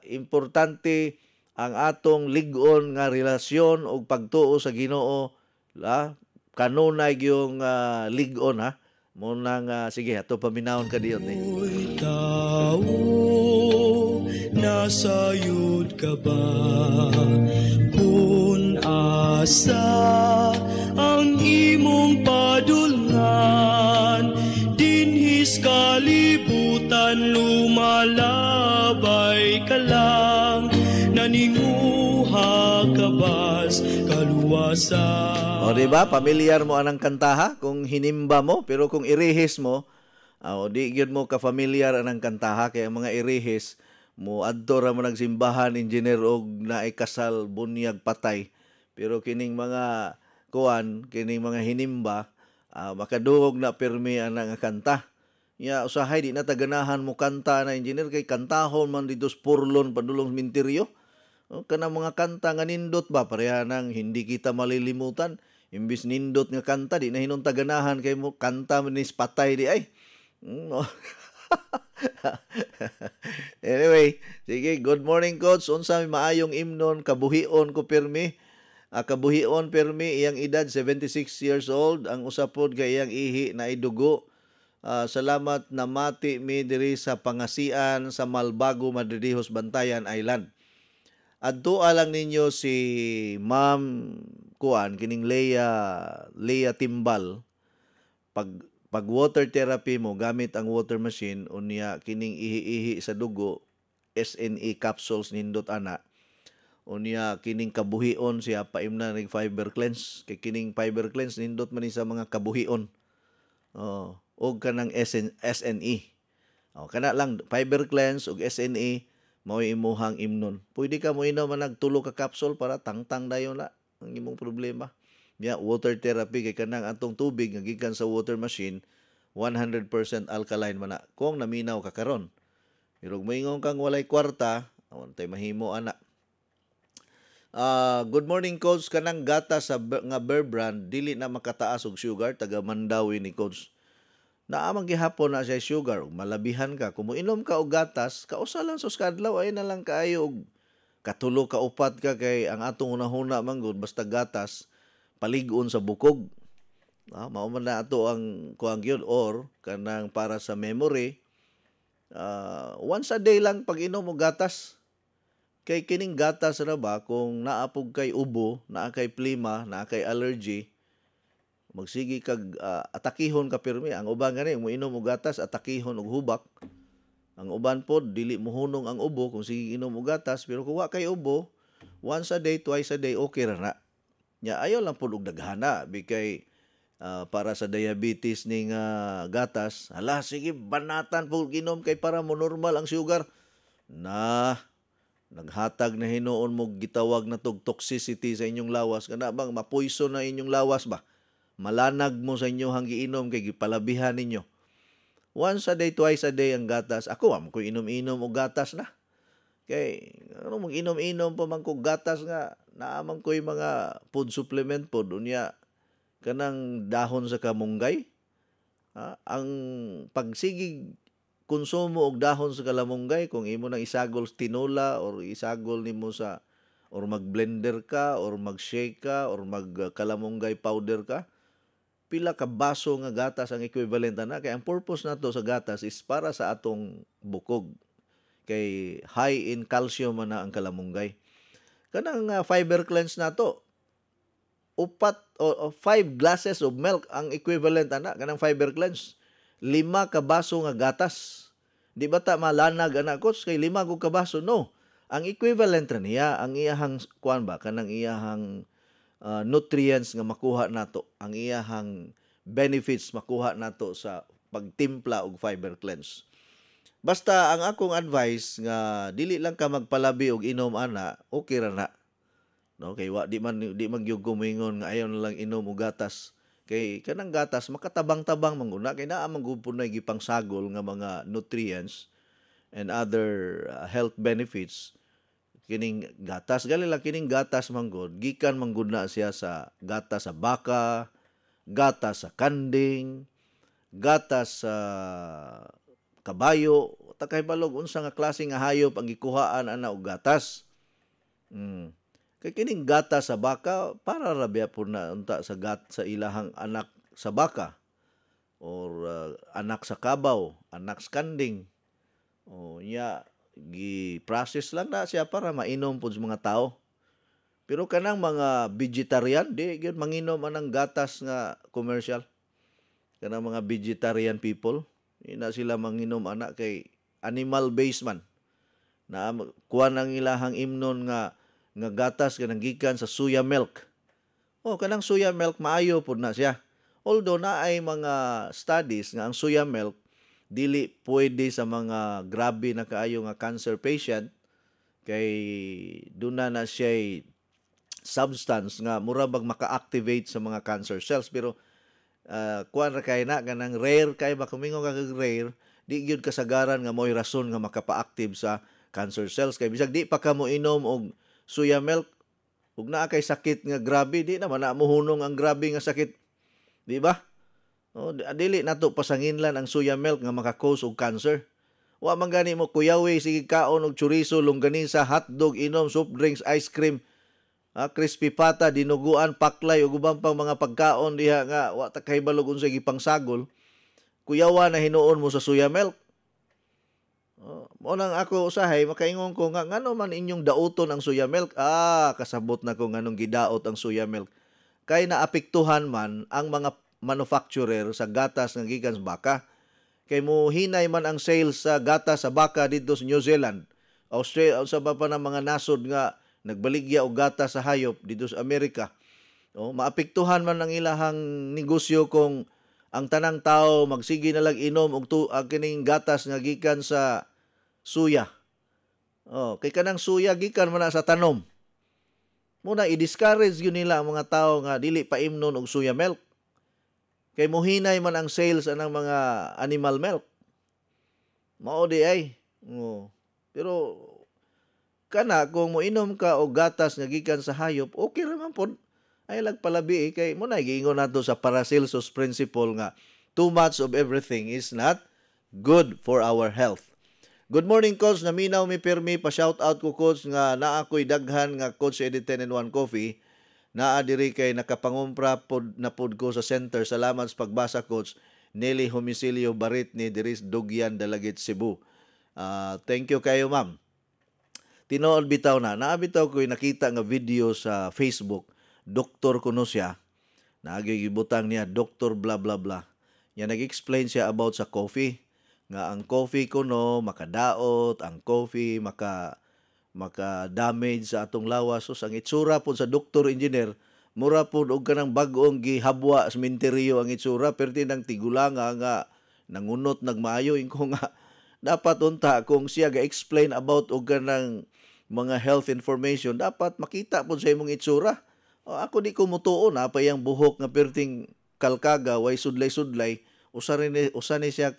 Speaker 2: Importante ang atong lig-on nga relasyon o pagtuo sa Ginoo, kanunay yung lig-on mo nang sige ato paminawon ka diyon ni.
Speaker 18: Tao, nasayod ka ba? Kung asa ang imong padulngan, dinhis kalibutan lumalabay ka lang, naninguha ka bas kaluwasan.
Speaker 2: Diba? Pamilyar mo anang kantaha kung hinimba mo, pero kung irihis mo, di gyud mo ka-familiar anang kantaha. Kaya mga irihis mo adto ra mo nagsimbahan, engineer, og naay kasal bunyag patay. Pero kining mga kining mga hinimba, makadungog na pirmi anang kanta. Ya usahay di na taganahan mo kanta na engineer, kay kantahon man dito purlon padulong minteryo. Kanang mga kanta nga nindot ba pareha nang hindi kita malilimutan. Imbis nindot nga kanta di na hinong taganahan kay mo kanta manis patay di ay. Anyway, sige, good morning, Coach. Unsa may maayong imnon kabuhion ko pirmi. Kabuhion pirmi iyang edad 76 years old. Ang usapod kay iyang ihi na idugo. Salamat na mati mi diri sa Pangasian sa Malbago, Madridihos, Bantayan Island. Adto lang ninyo si Ma'am kining Leia Timbal. Pag water therapy mo gamit ang water machine, unya kining ihi-ihi sa dugo, SNE capsules nindot ana. Unya kining kabuhion siya paimna ning fiber cleanse. Kay kining fiber cleanse nindot man sa mga kabuhion. Og kanang SNE. Kana lang fiber cleanse og SNE mao imuhang imnon. Pwede ka mo inom man nagtulo ka capsule para tangtang dayon na ang imong problema. Water therapy kay kanang atong tubig nga gikan sa water machine 100% alkaline man na kung naminaw ka karon. Pero moingon kang walay kwarta, tay mahimo ana. Good morning, Coach. Kanang gata sa nga Bear Brand dili na makataas og sugar, taga Mandawi ni Coach. naamang gihapon na siya sugar, ug malabihan ka, kung inom ka og gatas, kausa lang sus kadlaw ay na lang kaayo og katulo ka upat ka kay ang atong unahuna manggod basta gatas paligon sa bukog. Mao man na ato ang kuang yun or kanang para sa memory. Once a day lang pag inom og gatas. Kay kining gatas ra ba kung naapog kay ubo, naa kay plima, naa kay allergy, magsigi kag atakihon ka pirmi. Ang uban gani mo inom og gatas atakihon og hubak. Ang uban pod dili mohunong ang ubo kung sige inom og gatas, pero kung wa kay ubo, once a day, twice a day okay ra na. Nya ayo lang pod og daghana bikay para sa diabetes ning gatas. Hala sige banatan pod ginom kay para mo normal ang sugar. Naghatag na hinuon mo gitawag na tog toxicity sa inyong lawas. Kana bang mapoison na inyong lawas ba? Malanag mo sa inyong giinom kay gipalabihan ninyo. Once a day, twice a day ang gatas. Ako am ko inom-inom og gatas na. Kay ano mong inom-inom pa man ko gatas nga naamang ko'y mga food supplement pod unya kanang dahon sa kamunggay. Ang pagsigig konsumo og dahon sa kalamunggay kung imo nang isagol tinola or isagol nimo sa or mag-blender ka or mag-shake ka or mag-kalamunggay powder ka, pila ka baso nga gatas ang equivalent na. Kaya ang purpose nato sa gatas is para sa atong bukog. Kay high in calcium man na ang kalamunggay. Kanang fiber cleanse nato, 5 glasses of milk ang equivalent ana kanang fiber cleanse. 5 ka baso nga gatas. Di ba ta malanag anak ko kay 5 ka baso? No. Ang equivalent ra niya ang iyahang kuan ba kanang iyahang nutrients nga makuha nato, ang iyahang benefits makuha nato sa pagtimpla og fiber cleanse. Basta ang akong advice nga dili lang ka magpalabi og inom ana, okay ra na. No, kay di man gyud gumingon nga ayaw na lang inom og gatas. Kay kanang gatas makatabang-tabang manguna kay naa man gud punay gipangsagol nga mga nutrients and other health benefits. Kining gatas gali lang kining gatas manggod gikan manggod na siya sa gatas sa baka, gatas sa kanding, gatas sa kabayo, takay balog unsa nga klase nga hayop ang gikuhaan ana og gatas. Kay kining gatas sa baka para rabya po na unta sa sa ilahang anak sa baka or anak sa kabaw, anak sa kanding. O nya gi-process lang na siya para mainom po sa mga tao. Pero kanang mga vegetarian, di gyud manginom anang gatas nga commercial. Kanang mga vegetarian people, ina sila manginom anak kay animal based man. Na kuan ang ilahang imnon nga gatas kanang gikan sa soya milk. Kanang soya milk maayo pud na siya. Although naay mga studies nga ang soya milk dili pwede sa mga grabe na kaayo nga cancer patient kay duna na siya substance nga mura bag maka-activate sa mga cancer cells. Pero kuan ra kay na kanang rare kay ba kumingon ka rare, di gyud kasagaran nga mo'y rason nga makapa-active sa cancer cells. Kay bisag di pa ka mo inom og soya milk ug naa kay sakit nga grabe, di naman na mohunong ang grabe nga sakit, di ba? Dili nato pasanginlan ang soya milk nga maka-cause og cancer. Wa man gani mo kuyawi sige kaon og chorizo, longganisa, hotdog, inom soft drinks, ice cream, crispy pata, dinuguan, paklay ug ubang pang mga pagkaon diha nga wa ta kahibalog unsay gipangsagol. Kuyawa na hinuon mo sa soya milk. Mo nang ako usahay makaingon ko nga ngano man inyong dauton ang soya milk. Kasabot na ko nganong gidaot ang soya milk. Kay naapektuhan man ang mga manufacturer sa gatas nga gikan sa baka. Kay mo hinay man ang sales sa gatas sa baka dito sa New Zealand, Australia, sa pa ng mga nasod nga nagbaligya og gatas sa hayop dito sa Amerika. Maapektuhan man ang ilahang negosyo kung ang tanang tao magsige na lang inom og kining gatas nga gikan sa suya. Kay kanang suya gikan man na sa tanom. Muna i-discourage yun nila ang mga tao nga dili pa imnon og suya milk. Kay mohinay man ang sales anang mga animal milk. Mao di ay. Pero kana kung moinom ka og gatas nga gikan sa hayop, okay ra man pod. Ay lagpalabi kay mo na giingon nato sa Paracelsus principle nga too much of everything is not good for our health. Good morning, Coach. Naminaw mi pirmi pa shout out ko, Coach, nga naa ko'y daghan nga Coach Eddie 10-in-1 Coffee. Naa diri kay nakapangumpra pod na pod ko sa center. Salamat sa pagbasa, Coach. Nelly Homicilio Barit ni Diris Dugyan, Dalagit, Cebu. Thank you kayo, ma'am. Tinuod bitaw na. Naabitaw ko'y nakita nga video sa Facebook. Doktor kuno siya. Nagigibutang niya, Doktor blah blah blah. Yan nag-explain siya about sa coffee. Nga ang coffee kuno makadaot, ang coffee maka-damage sa atong lawas. So, ang itsura po sa doktor engineer, mura po og kanang bag-ong gihabwa sa minteriyo ang itsura, pero tinang tigulanga nga nangunot nagmaayo. Inko nga, dapat unta kung siya ga-explain about og kanang mga health information, dapat makita po sa imong itsura. Ako di ko mutuon, pa yung buhok nga perting kalkaga, way sudlay-sudlay, usa ni siya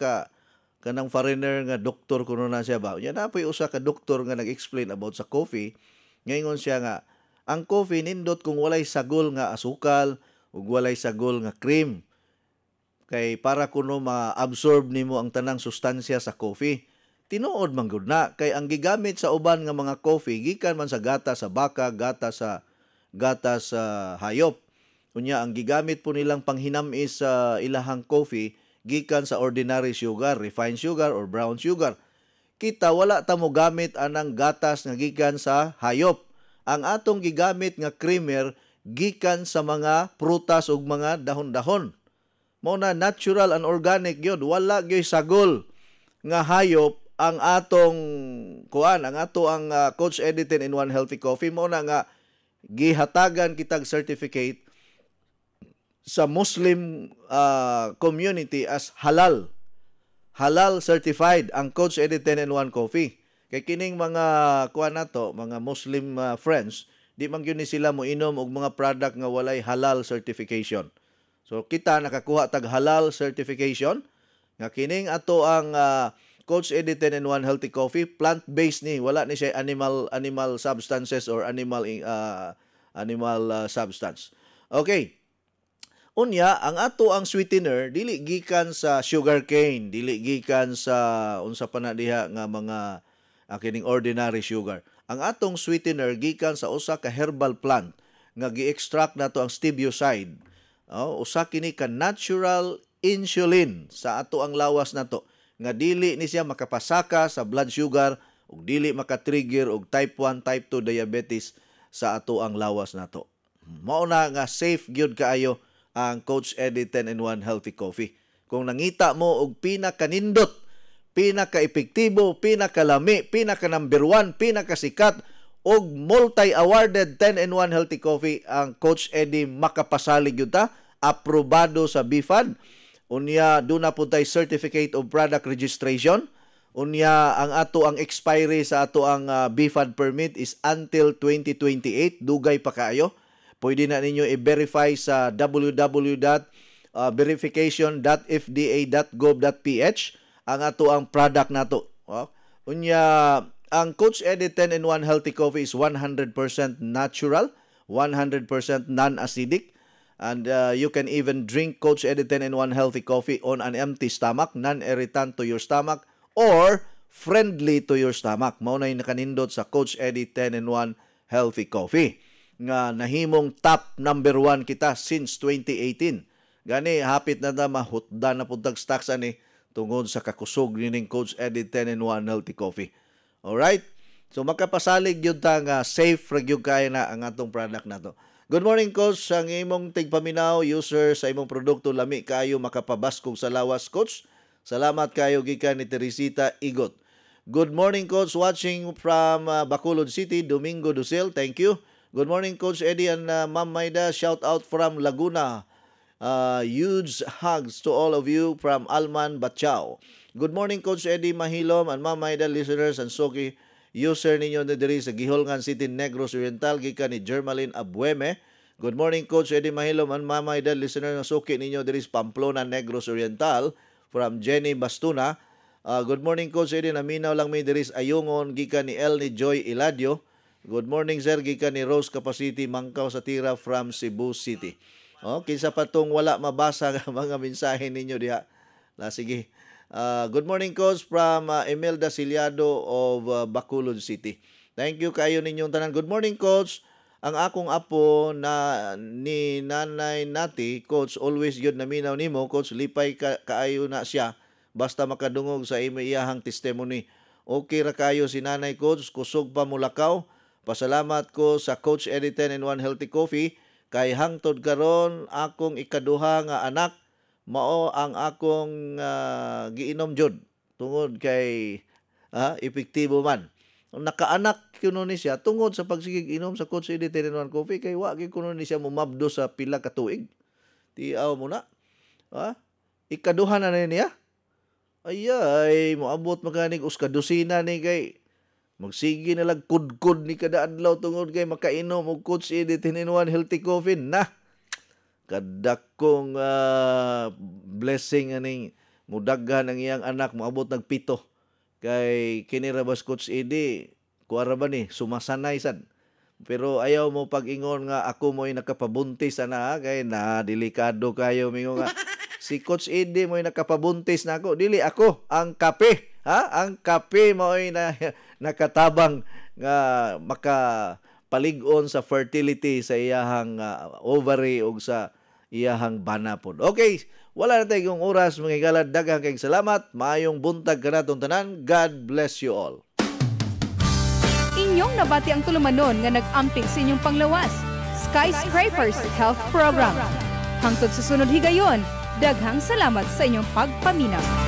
Speaker 2: kanang foreigner nga doktor kuno na siya ba. Yan napoy usa ka doktor nga nag-explain about sa coffee. Ngayon siya nga, ang coffee nindot kung walay sagol nga asukal ug walay sagol nga cream. Kay para kuno ma-absorb nimo ang tanang sustansya sa coffee. Tinuod man gud na kay ang gigamit sa uban nga mga coffee gikan man sa gata sa baka, gata sa hayop. Unya ang gigamit po nilang panghinamis sa ilahang coffee gikan sa ordinary sugar, refined sugar or brown sugar. Kita wala ta mo gamit anang gatas nga gikan sa hayop. Ang atong gigamit nga creamer gikan sa mga prutas ug mga dahon-dahon. Mao na natural and organic gyud, wala gyud sagol nga hayop ang atong ang Coach Eddie 10-in-1 Healthy Coffee. Mao na nga gihatagan kitag certificate sa Muslim community as halal certified ang Coach Eddie 10-in-1 Coffee. Kay kining mga mga Muslim friends, di man gyud ni sila mo inom og mga product nga walay halal certification. So kita nakakuha tag halal certification nga kining ato ang Coach Eddie 10-in-1 Healthy Coffee, plant-based ni, wala ni siya animal substances or animal substance. Okay. Unya, ang ato ang sweetener dili gikan sa sugarcane, dili gikan sa unsa pa na diha nga mga kining ordinary sugar. Ang atong sweetener gikan sa usa ka herbal plant nga gi-extract nato ang steviocyde. Usa kini ka natural insulin sa ato ang lawas nato nga dili ni siya makapasaka sa blood sugar ug dili maka-trigger og type 1, type 2 diabetes sa ato ang lawas nato. Mao na nga safe gyud kaayo ang Coach Eddie 10-in-1 Healthy Coffee. Kung nangita mo og pinaka-nindot, pinaka-epektibo, pinaka-lami, pinaka-number 1, pinaka-sikat og multi-awarded 10-in-1 Healthy Coffee, ang Coach Eddie makapasalig yun ta, aprobado sa BFAD. Unya, doon na po tayo Certificate of Product Registration. Unya, ang ato ang expiry sa ato ang BFAD permit is until 2028. Dugay pa kayo. Pwede na ninyo i-verify sa www.verification.fda.gov.ph ang ato ang product nato. Unya, ang Coach Eddie 10-in-1 Healthy Coffee is 100% natural, 100% non-acidic, and you can even drink Coach Eddie 10-in-1 Healthy Coffee on an empty stomach, non-irritant to your stomach, or friendly to your stomach. Mao na yung nakanindot sa Coach Eddie 10-in-1 Healthy Coffee nga nahimong top number 1 kita since 2018. Gani, hapit na na mahutda na puntag stocks ani tungod sa kakusog nining Coach Eddie 10-in-1 Healthy Coffee. Alright? So makapasalig yun ta nga safe ragyog kaya na ang atong product na to. Good morning, Coach. Ang imong tigpaminaw, user sa imong produkto, lami kayo makapabaskog sa lawas, Coach. Salamat kayo gikan ni Teresita Igot. Good morning, Coach. Watching from Bacolod City, Domingo Ducel. Thank you. Good morning, Coach Eddie and Ma'am Maida. Shout out from Laguna. Huge hugs to all of you from Alman Bachao. Good morning, Coach Eddie Mahilom and Ma'am Maida listeners and Soki user ninyo na diri sa Giholngan City, Negros Oriental, gikan ni Jermaline Abueme. Good morning, Coach Eddie Mahilom and Ma'am Maida listeners and Soki ninyo diri sa Pamplona, Negros Oriental, from Jenny Bastuna. Good morning, Coach Eddie. Naminaw lang may diri sa Ayungon, gikan ni El ni Joy Iladio. Good morning, sir. Gikan ni Rose Capacity, Mangkaw sa Tira from Cebu City. Kinsa pa tong wala mabasa nga mga mensahe ninyo diha. Sige. Good morning, Coach, from Imelda Siliado of Bacolod City. Thank you kayo ninyong tanan. Good morning, Coach. Ang akong apo na ni Nanay Nati, Coach, always yun naminaw nimo, Coach, lipay kaayo na siya basta makadungog sa iyahang testimony. Okay ra kayo si Nanay, Coach, kusog pa mulakaw. Pasalamat ko sa Coach Eddie 10-in-1 Healthy Coffee kay hangtod karon akong ikaduha nga anak mao ang akong giinom jud tungod kay epektibo man. Nakaanak kuno ni siya tungod sa pagsigig inom sa Coach Eddie 10-in-1 Coffee kay wa gyud kuno ni siya mumabdo sa pila ka tuig. Tiaw mo na. Ikaduha na niya. Ay, moabot maganig uskadusina ni kay magsige na lang kudkod ni kada adlaw tungod kay makainom og Coach Eddie 10-in-1 Healthy Coffee na. Kadakong blessing aning mudaghan ang iyang anak moabot nag 7 kay kinirabas Coach Eddie kuara ba ni sumasanay sad. Pero ayaw mo pag-ingon nga ako mo'y nakapabuntis ana kay na delikado kayo mingo nga. Si Coach Eddie mo'y nakapabuntis na ako. Dili ako ang kape. Ang kape mo'y nakatabang nga makapalig-on sa fertility sa iyahang ovary o sa iyahang banapod. Okay, wala na tayong oras mga higalad. Daghang kayong salamat. Maayong buntag ka natong tanan. God bless you all.
Speaker 8: Inyong nabati ang tulumanon nga nag-amping sa inyong panglawas. Skyscrapers Health Program. Hangtod sa sunod higayon, daghang salamat sa inyong pagpaminaw.